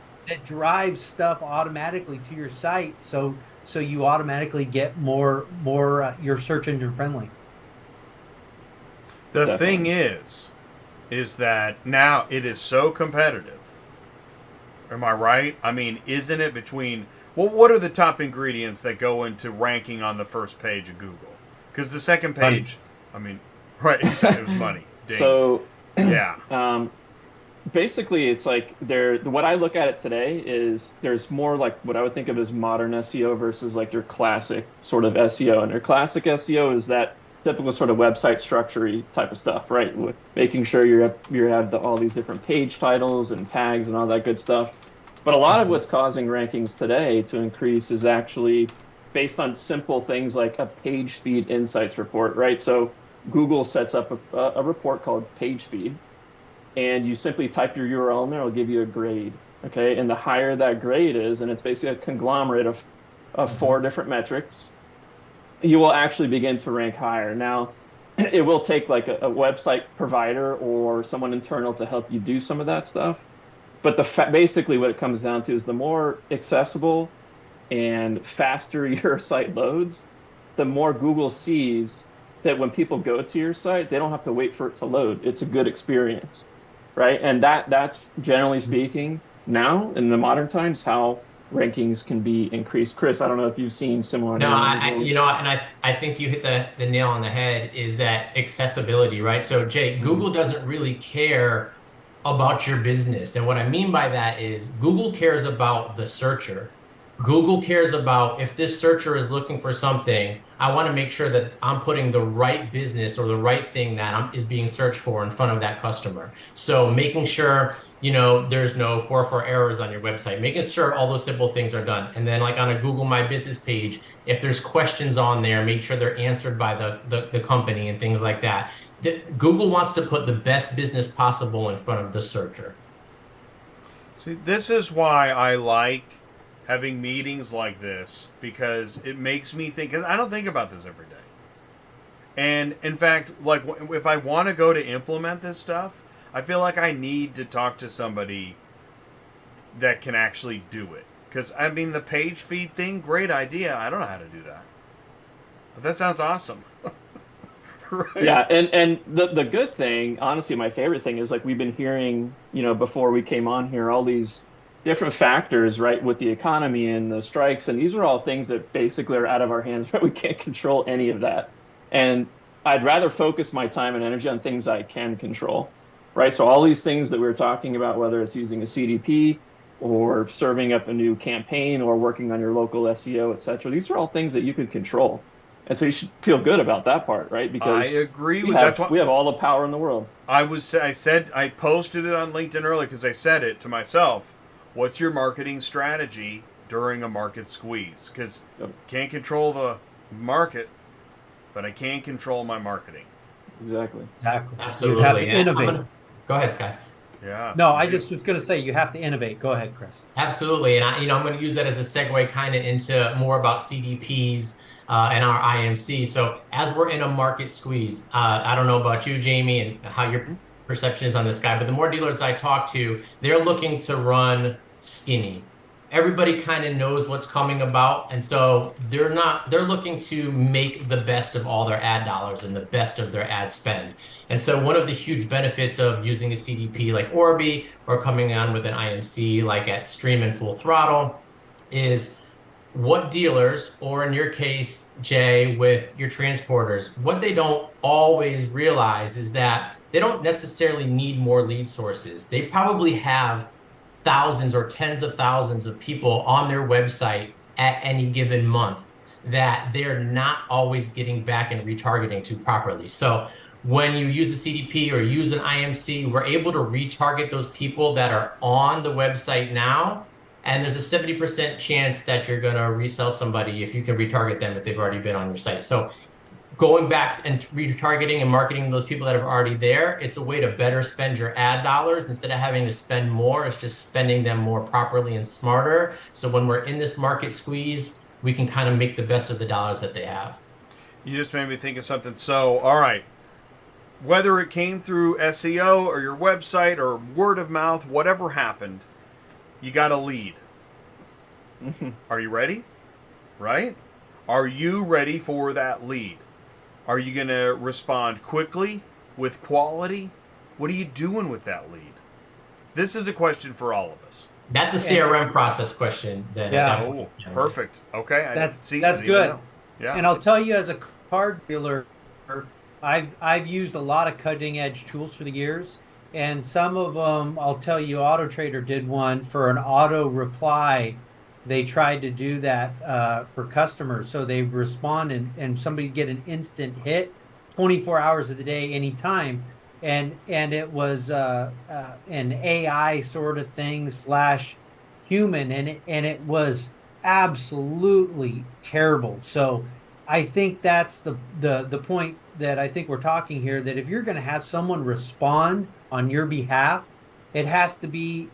stuff automatically to your site. So you automatically get more your search engine friendly. The thing is that now it is so competitive. Am I right? I mean, isn't it between... Well, what are the top ingredients that go into ranking on the first page of Google? Because the second page, right, it was money. Dang. So, yeah. Basically, it's like what I look at it today is there's more like what I would think of as modern SEO versus like your classic sort of SEO. And your classic SEO is that typical sort of website structure-y type of stuff, right? With making sure you have all these different page titles and tags and all that good stuff. But a lot of what's causing rankings today to increase is actually based on simple things like a page speed insights report, right? So Google sets up a report called page speed, and you simply type your URL in there, it'll give you a grade, okay? And the higher that grade is, and it's basically a conglomerate of 4 different metrics, you will actually begin to rank higher. Now, it will take like a website provider or someone internal to help you do some of that stuff. But basically what it comes down to is the more accessible and faster your site loads, the more Google sees that when people go to your site, they don't have to wait for it to load. It's a good experience, right? And that's generally speaking now in the modern times how rankings can be increased. Chris, I don't know if you've seen similar. No, I think you hit the nail on the head, is that accessibility, right? So Jay, Google doesn't really care about your business. And what I mean by that is Google cares about the searcher. Google cares about, if this searcher is looking for something, I want to make sure that I'm putting the right business or the right thing that is being searched for in front of that customer. So making sure, there's no 404 errors on your website, making sure all those simple things are done. And then like on a Google My Business page, if there's questions on there, make sure they're answered by the company and things like that. Google wants to put the best business possible in front of the searcher. See, this is why I like having meetings like this because it makes me think, because I don't think about this every day. And in fact, like if I want to go to implement this stuff, I feel like I need to talk to somebody that can actually do it. Because, I mean, the page feed thing, great idea. I don't know how to do that. But that sounds awesome. Right? Yeah, and the good thing, honestly, my favorite thing is like we've been hearing, before we came on here, all these different factors, right, with the economy and the strikes, and these are all things that basically are out of our hands, right? We can't control any of that. And I'd rather focus my time and energy on things I can control, right? So all these things that we were talking about, whether it's using a CDP or serving up a new campaign or working on your local SEO, et cetera, these are all things that you could control. And so you should feel good about that part, right? Because I agree with that. That's We have all the power in the world. I posted it on LinkedIn earlier because I said it to myself. What's your marketing strategy during a market squeeze? Because can't control the market, but I can control my marketing. Exactly. Absolutely. You have to innovate. Go ahead, Skye. Yeah. No, I just was going to say you have to innovate. Go ahead, Chris. Absolutely, and I'm going to use that as a segue kind of into more about CDPs and our IMC. So as we're in a market squeeze, I don't know about you, Jamie, and how your perception is on this guy, but the more dealers I talk to, they're looking to run skinny. Everybody kind of knows what's coming about, and so they're looking to make the best of all their ad dollars and the best of their ad spend. And so one of the huge benefits of using a CDP like Orbi or coming on with an IMC like at Stream and Full Throttle is what dealers, or in your case, Jay, with your transporters, what they don't always realize is that they don't necessarily need more lead sources. They probably have thousands or tens of thousands of people on their website at any given month that they're not always getting back and retargeting to properly. So when you use a CDP or use an IMC, we're able to retarget those people that are on the website now. And there's a 70% chance that you're going to resell somebody if you can retarget them if they've already been on your site. So going back and retargeting and marketing those people that are already there, it's a way to better spend your ad dollars. Instead of having to spend more, it's just spending them more properly and smarter. So when we're in this market squeeze, we can kind of make the best of the dollars that they have. You just made me think of something. So, all right, whether it came through SEO or your website or word of mouth, whatever happened, you got a lead. Are you ready? Right? Are you ready for that lead? Are you going to respond quickly with quality? What are you doing with that lead? This is a question for all of us. That's a CRM process question. Oh, perfect. Okay. That's good. Yeah. And I'll tell you, as a car dealer, I've used a lot of cutting edge tools for the years. And some of them, I'll tell you, Auto Trader did one for an auto reply. They tried to do that for customers. So they respond and somebody get an instant hit 24 hours of the day, anytime. And it was an AI sort of thing / human. And it was absolutely terrible. So I think that's the point that I think we're talking here, that if you're going to have someone respond on your behalf, it has to be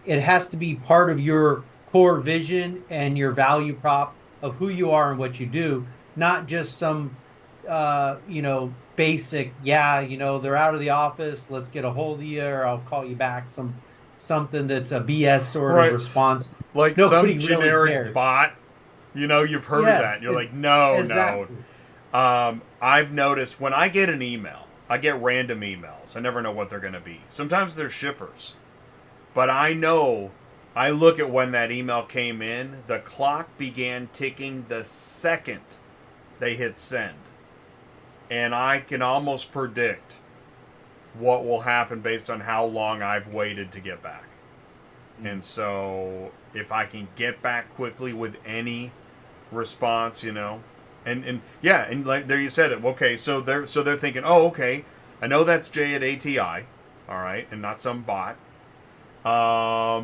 part of your core vision and your value prop of who you are and what you do, not just some basic, they're out of the office, let's get a hold of you, or I'll call you back, something that's a BS sort of response. Like nobody some generic really bot, you've heard of that. You're like, no, exactly. no. I've noticed when I get an email, I get random emails. I never know what they're going to be. Sometimes they're shippers. But I know, I look at when that email came in, the clock began ticking the second they hit send. And I can almost predict what will happen based on how long I've waited to get back. And so if I can get back quickly with any response, and like there you said it. Okay, so they're thinking, oh, okay, I know that's Jay at ATI, all right, and not some bot.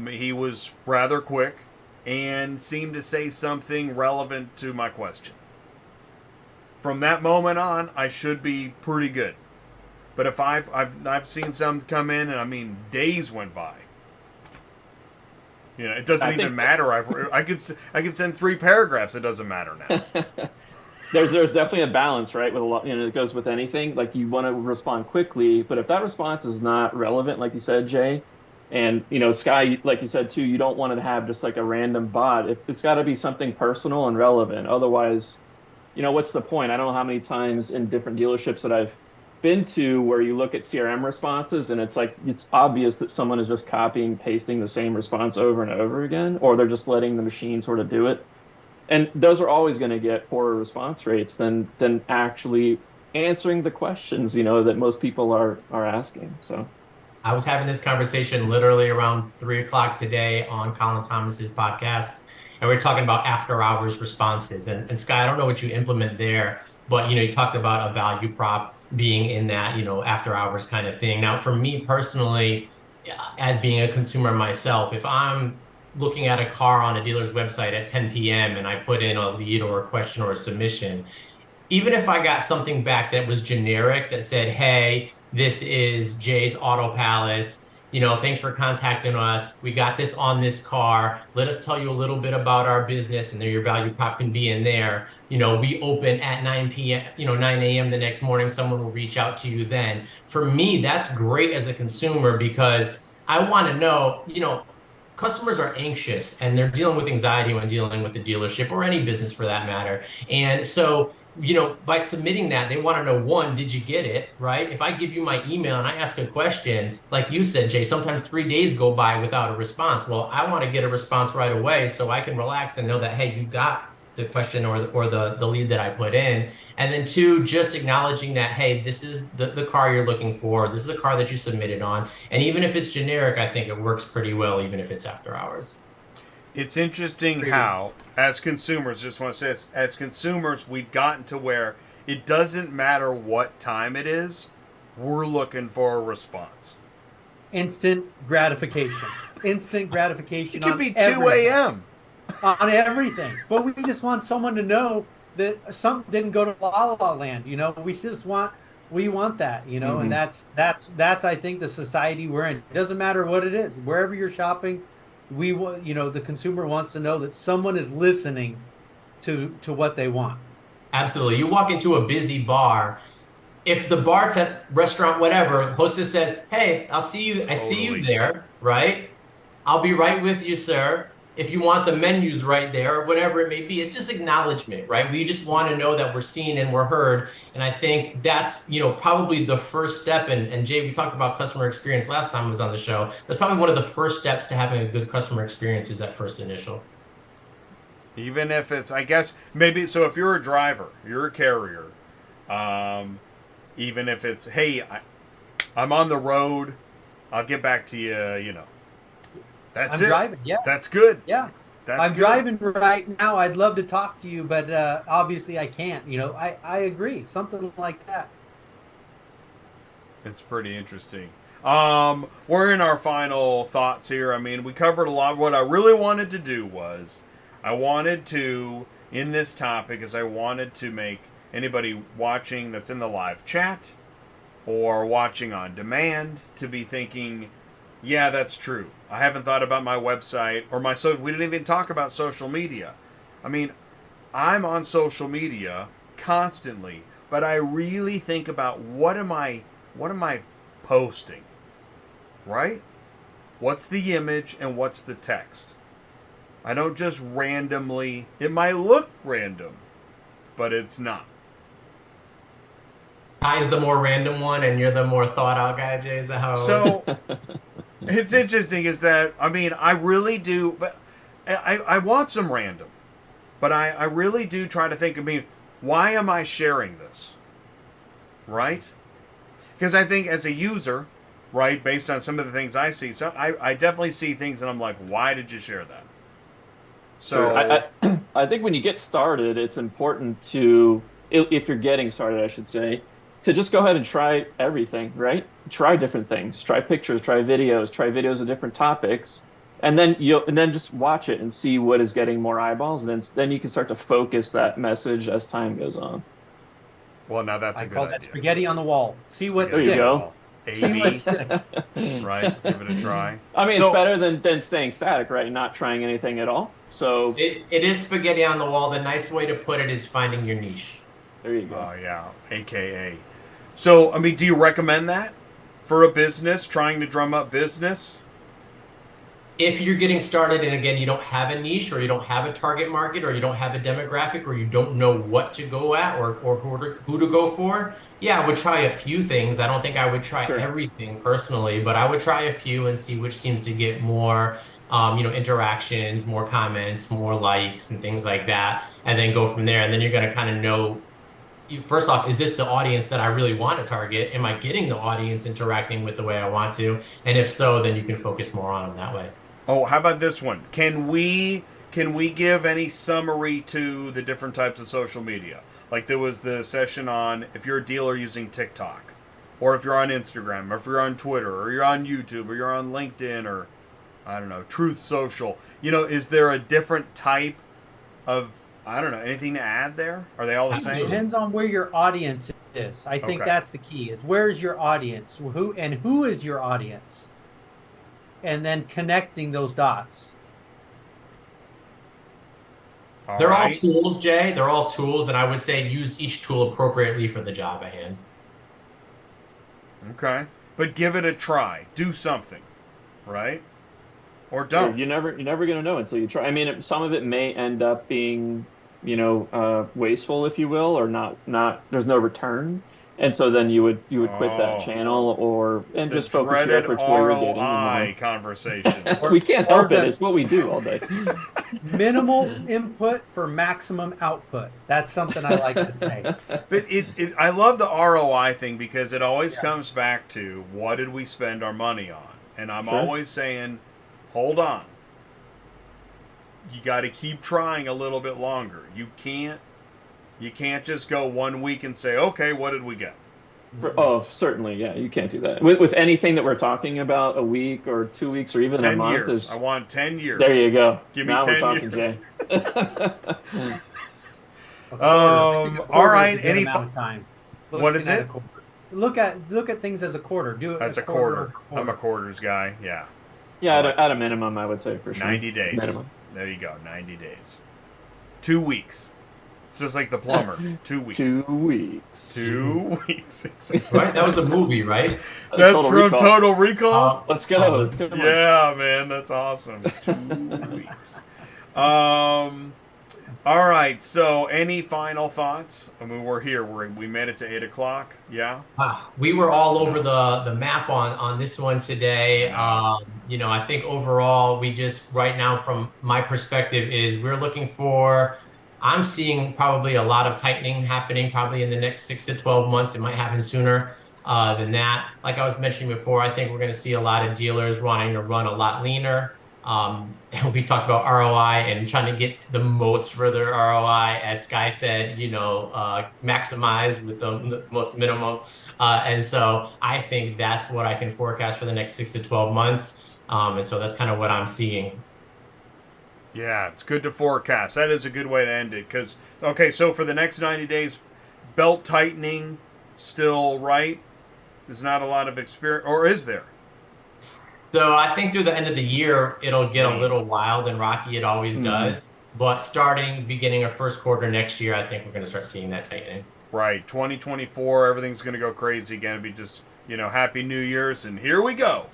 He was rather quick and seemed to say something relevant to my question. From that moment on, I should be pretty good. But if I've seen some come in, and I mean days went by, You know, it doesn't even matter. I could send 3 paragraphs. It doesn't matter now. There's definitely a balance, right? With a lot, it goes with anything. Like, you want to respond quickly, but if that response is not relevant, like you said, Jay, and Skye, like you said too, you don't want to have just like a random bot. It's got to be something personal and relevant. Otherwise, what's the point? I don't know how many times in different dealerships that I've been to where you look at CRM responses and it's like, it's obvious that someone is just copying, pasting the same response over and over again, or they're just letting the machine sort of do it. And those are always going to get poorer response rates than actually answering the questions, that most people are asking. So I was having this conversation literally around 3 o'clock today on Colin Thomas's podcast, and we are talking about after hours responses. And Skye, I don't know what you implement there, but you talked about a value prop being in that, after hours kind of thing. Now, for me personally, as being a consumer myself, if I'm looking at a car on a dealer's website at 10 p.m. and I put in a lead or a question or a submission, even if I got something back that was generic that said, hey, this is Jay's Auto Palace, thanks for contacting us. We got this on this car. Let us tell you a little bit about our business, and then your value prop can be in there. We open at 9 p.m., 9 a.m. the next morning. Someone will reach out to you then. For me, that's great as a consumer because I want to know, customers are anxious and they're dealing with anxiety when dealing with the dealership or any business for that matter. And so, by submitting that, they want to know, one, did you get it, right? If I give you my email and I ask a question, like you said, Jay, sometimes 3 days go by without a response. Well, I want to get a response right away so I can relax and know that, hey, you got the question or the lead that I put in. And then 2, just acknowledging that, hey, this is the car you're looking for. This is the car that you submitted on. And even if it's generic, I think it works pretty well, even if it's after hours. It's interesting how, as consumers, just want to say this, as consumers, we've gotten to where it doesn't matter what time it is, we're looking for a response. Instant gratification. Instant gratification. It could be 2 a.m. on everything. But we just want someone to know that something didn't go to La La Land. We want that, and that's I think the society we're in. It doesn't matter what it is. Wherever you're shopping, the consumer wants to know that someone is listening to what they want. Absolutely. You walk into a busy bar, if the bartender, restaurant, whatever, hostess says, hey, I'll see you. I see you there, right? I'll be right with you, sir. If you want the menus right there or whatever it may be, it's just acknowledgement, right? We just want to know that we're seen and we're heard. And I think that's, probably the first step. And Jay, we talked about customer experience last time I was on the show. That's probably one of the first steps to having a good customer experience is that first initial. Even if it's, I guess, maybe, so if you're a driver, you're a carrier, even if it's, hey, I'm on the road, I'll get back to you, That's I'm driving, yeah. That's good. Yeah. I'm driving right now. I'd love to talk to you, but obviously I can't. I agree. Something like that. It's pretty interesting. We're in our final thoughts here. I mean, we covered a lot. What I really wanted to do was I wanted to, in this topic, is I wanted to make anybody watching that's in the live chat or watching on demand to be thinking, yeah, that's true. I haven't thought about my website or my we didn't even talk about social media. I mean, I'm on social media constantly, but I really think about what am I posting? Right? What's the image and what's the text? I don't just randomly, it might look random, but it's not. I's the more random one and you're the more thought out guy, Jay. Is that how it So it's interesting is that, I mean, I really do, but I want some random, but I really do try to think, I mean, why am I sharing this? Right? Because I think as a user, right, based on some of the things I see, so I definitely see things and I'm like, why did you share that? So I think when you get started, it's important to, if you're getting started, I should say, to just go ahead and try everything, right? Try different things, try pictures, try videos of different topics, and then just watch it and see what is getting more eyeballs, and then you can start to focus that message as time goes on. Well, now that's a good idea. I call that spaghetti on the wall. See what There sticks. you go. A/B, what sticks. right? Give it a try. I mean, So- it's better than staying static, right? Not trying anything at all. So It is spaghetti on the wall. The nice way to put it is finding your niche. there you go. Oh yeah, AKA. So I mean, do you recommend that for a business trying to drum up business? If you're getting started and again, you don't have a niche or you don't have a target market or you don't have a demographic or you don't know what to go at or who to go for, yeah, I would try a few things. I don't think I would try Sure. everything personally, but I would try a few and see which seems to get more interactions, more comments, more likes and things like that, and then go from there. And then you're going to kind of know, first off, is this the audience that I really want to target? Am I getting the audience interacting with the way I want to? And if so, then you can focus more on them that way. Oh, how about this one? Can we give any summary to the different types of social media? Like there was the session on if you're a dealer using TikTok, or if you're on Instagram, or if you're on Twitter, or you're on YouTube, or you're on LinkedIn, or I don't know, Truth Social. Is there a different type of, I don't know, anything to add there? Are they all the It same? depends on where your audience is. I think Okay. that's the key. Is where's your audience? Who is your audience? And then connecting those dots. They're all right. tools, Jay. They're all tools, and I would say use each tool appropriately for the job at hand. Okay, but give it a try. Do something, right? Or Sure, don't. you're never gonna know until you try. I mean, some of it may end up being, wasteful, if you will, or not. There's no return, and so then you would quit Oh. that channel and The just focus your dreaded efforts where you're getting. ROI conversation. We can't Or help it. the- It's what we do all day. Minimal input for maximum output. That's something I like to say. But I love the ROI thing because it always comes back to what did we spend our money on? And I'm Sure. always saying, hold on. You got to keep trying a little bit longer. You can't just go 1 week and say, okay, what did we get? Oh, certainly, yeah. You can't do that with anything that we're talking about. A week or 2 weeks or even a 10 month years. is. I want 10 years. There you go. Give me now 10 we're talking, years. Jay. All right. Any amount of time. What is Looking at it? a quarter. Look at things as a quarter. Do it. That's as a quarter. or I'm a quarters guy. Yeah. Yeah, at a minimum, I would say for sure. 90 days. Minimum. There you go. 90 days. 2 weeks. It's just like the plumber. 2 weeks. 2 weeks. 2 weeks. Right? That was a movie, right? That's Total from Recall. Total Recall? Let's go. Come on. Yeah, man, that's awesome. 2 weeks. All right. So, any final thoughts? I mean, we're here. We made it to 8 o'clock. Yeah. We were all over the map on this one today. I think overall, we just right now, from my perspective, is we're looking for. I'm seeing probably a lot of tightening happening probably in the next 6 to 12 months. It might happen sooner than that. Like I was mentioning before, I think we're going to see a lot of dealers wanting to run a lot leaner. And we talked about ROI and trying to get the most for their ROI, as Skye said, maximize with the most minimum. And so I think that's what I can forecast for the next 6 to 12 months. And so that's kind of what I'm seeing. Yeah, it's good to forecast. That is a good way to end it. Because, okay, so for the next 90 days, belt tightening still right? There's not a lot of experience, or is there? So I think through the end of the year, it'll get a little wild and rocky. It always does. But beginning of first quarter next year, I think we're going to start seeing that tightening. Right. 2024, everything's going to go crazy again. It'll be just, Happy New Year's, and here we go.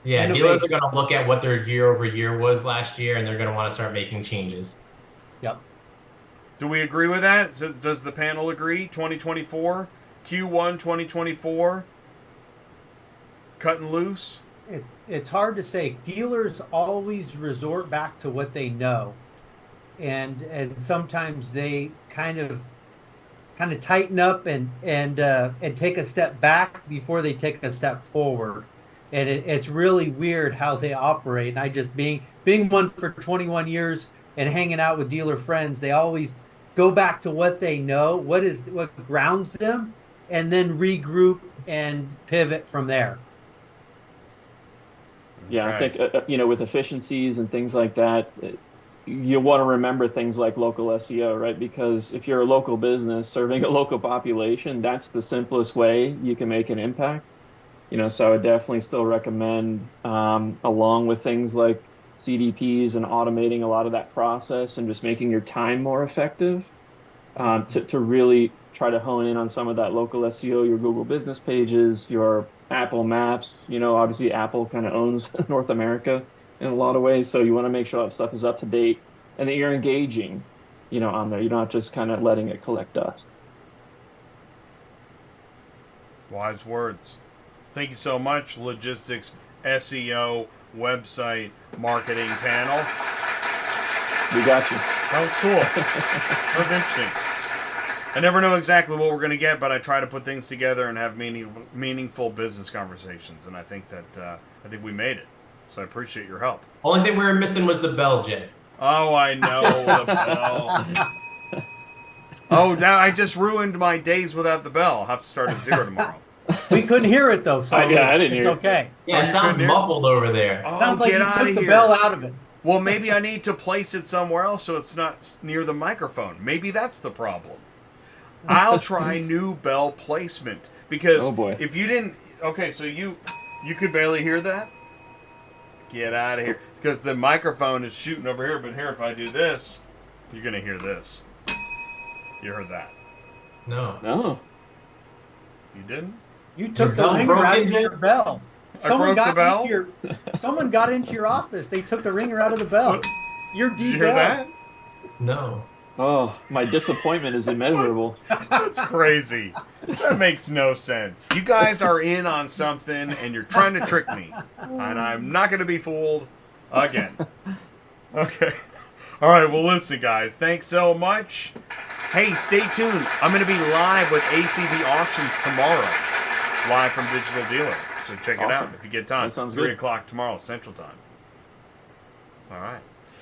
Yeah, Innovation. dealers are going to look at what their year over year was last year, and they're going to want to start making changes. Yep. Do we agree with that? Does the panel agree? 2024? Q1 2024? Cutting loose? It's hard to say. Dealers always resort back to what they know, and sometimes they kind of tighten up and take a step back before they take a step forward, and it's really weird how they operate. And I just being one for 21 years and hanging out with dealer friends, they always go back to what they know, what grounds them, and then regroup and pivot from there. Yeah, I Okay. think with efficiencies and things like that, you want to remember things like local SEO, right? Because if you're a local business serving a local population, that's the simplest way you can make an impact. So I would definitely still recommend, along with things like CDPs and automating a lot of that process and just making your time more effective, to really try to hone in on some of that local SEO, your Google business pages, your Apple Maps. Obviously Apple kind of owns North America in a lot of ways. So you want to make sure that stuff is up to date and that you're engaging, on there. You're not just kind of letting it collect dust. Wise words. Thank you so much, Logistics SEO website marketing panel. We got you. That was cool. That was interesting. I never know exactly what we're going to get, but I try to put things together and have meaningful business conversations, and I think we made it. So I appreciate your help. Only thing we were missing was the bell, Jay. Oh, I know, the bell. Oh, now I just ruined my days without the bell. I'll have to start at 0 tomorrow. We couldn't hear it though, so I didn't it's hear it. okay. Yeah, it sounds muffled over there. Oh, Sounds like get you out took of the here. bell out of it. Well, maybe I need to place it somewhere else so it's not near the microphone. Maybe that's the problem. I'll try new bell placement because Oh, boy. if you didn't, okay, so you could barely hear that. Get out of here because the microphone is shooting over here. But here, if I do this, you're gonna hear this. You heard that? No. You didn't? You took the bell ringer broke out in, of Jay? your bell. broke the bell? Someone got into your office. They took the ringer out of the bell. What? Your Did you hear D-bell. that? No. Oh, my disappointment is immeasurable. That's crazy. That makes no sense. You guys are in on something and you're trying to trick me. And I'm not going to be fooled again. Okay. All right. Well, listen, guys. Thanks so much. Hey, stay tuned. I'm going to be live with ACV Auctions tomorrow. Live from Digital Dealer. So check it out Awesome. if you get time. That sounds 3 good. o'clock tomorrow, Central Time. All right.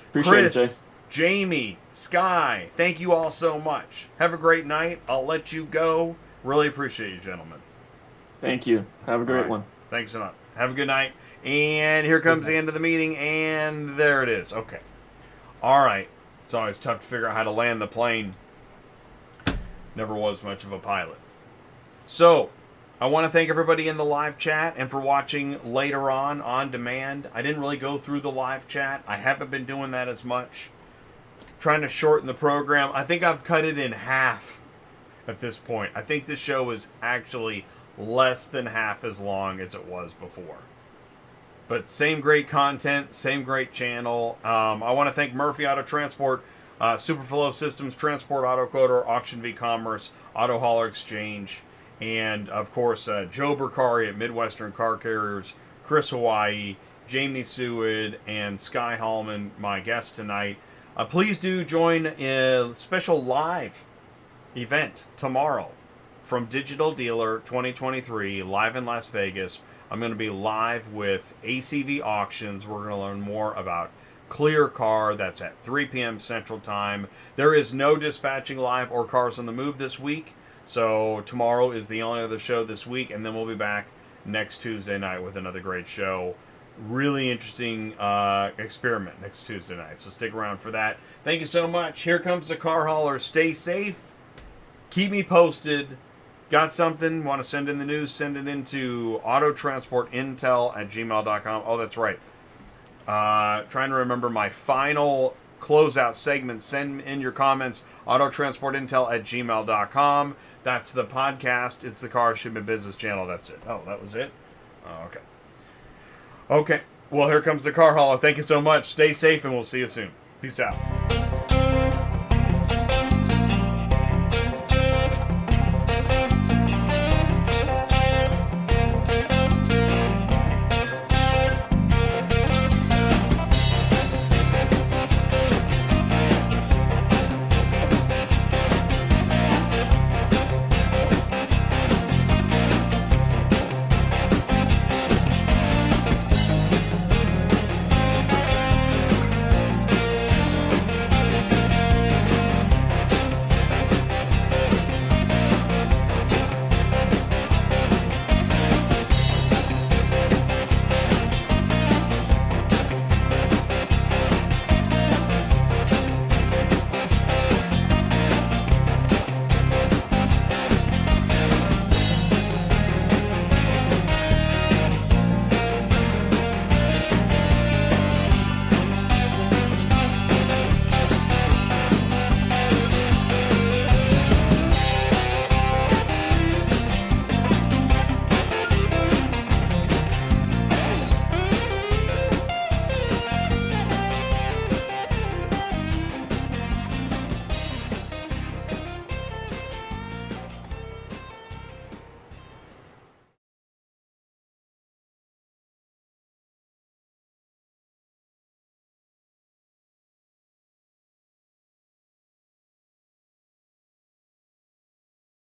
Appreciate it, Chris, Jay. Jamie, Skye, thank you all so much. Have a great night. I'll let you go. Really appreciate you, gentlemen. Thank you. Have a great right. one. Thanks a lot. Have a good night. And here comes the end of the meeting, and there it is. Okay. All right. It's always tough to figure out how to land the plane. Never was much of a pilot. So, I want to thank everybody in the live chat and for watching later on demand. I didn't really go through the live chat. I haven't been doing that as much. Trying to shorten the program. I think I've cut it in half at this point. I think this show is actually less than half as long as it was before. But same great content, same great channel. I want to thank Murphy Auto Transport, Superflow Systems, Transport Auto Quoter, AuctionVCommerce, Auto Hauler Exchange, and of course Joe Bercari at Midwestern Car Carriers, Chris Hawaii, Jamie Suid, and Skye Holman, my guest tonight. Please do join a special live event tomorrow from Digital Dealer 2023, live in Las Vegas. I'm going to be live with ACV Auctions. We're going to learn more about ClearCar. That's at 3 p.m. Central Time. There is no dispatching live or cars on the move this week. So tomorrow is the only other show this week, and then we'll be back next Tuesday night with another great show. Really interesting experiment next Tuesday night, so stick around for that. Thank you so much. Here comes the car hauler. Stay safe. Keep me posted. Got something? Want to send in the news? Send it into autotransportintel@gmail.com. Oh, that's right. Trying to remember my final closeout segment. Send in your comments. autotransportintel@gmail.com. That's the podcast. It's the Car Shipment Business Channel. That's it. Oh, that was it? Oh, okay. Okay. Well, here comes the car hauler. Thank you so much. Stay safe, and we'll see you soon. Peace out.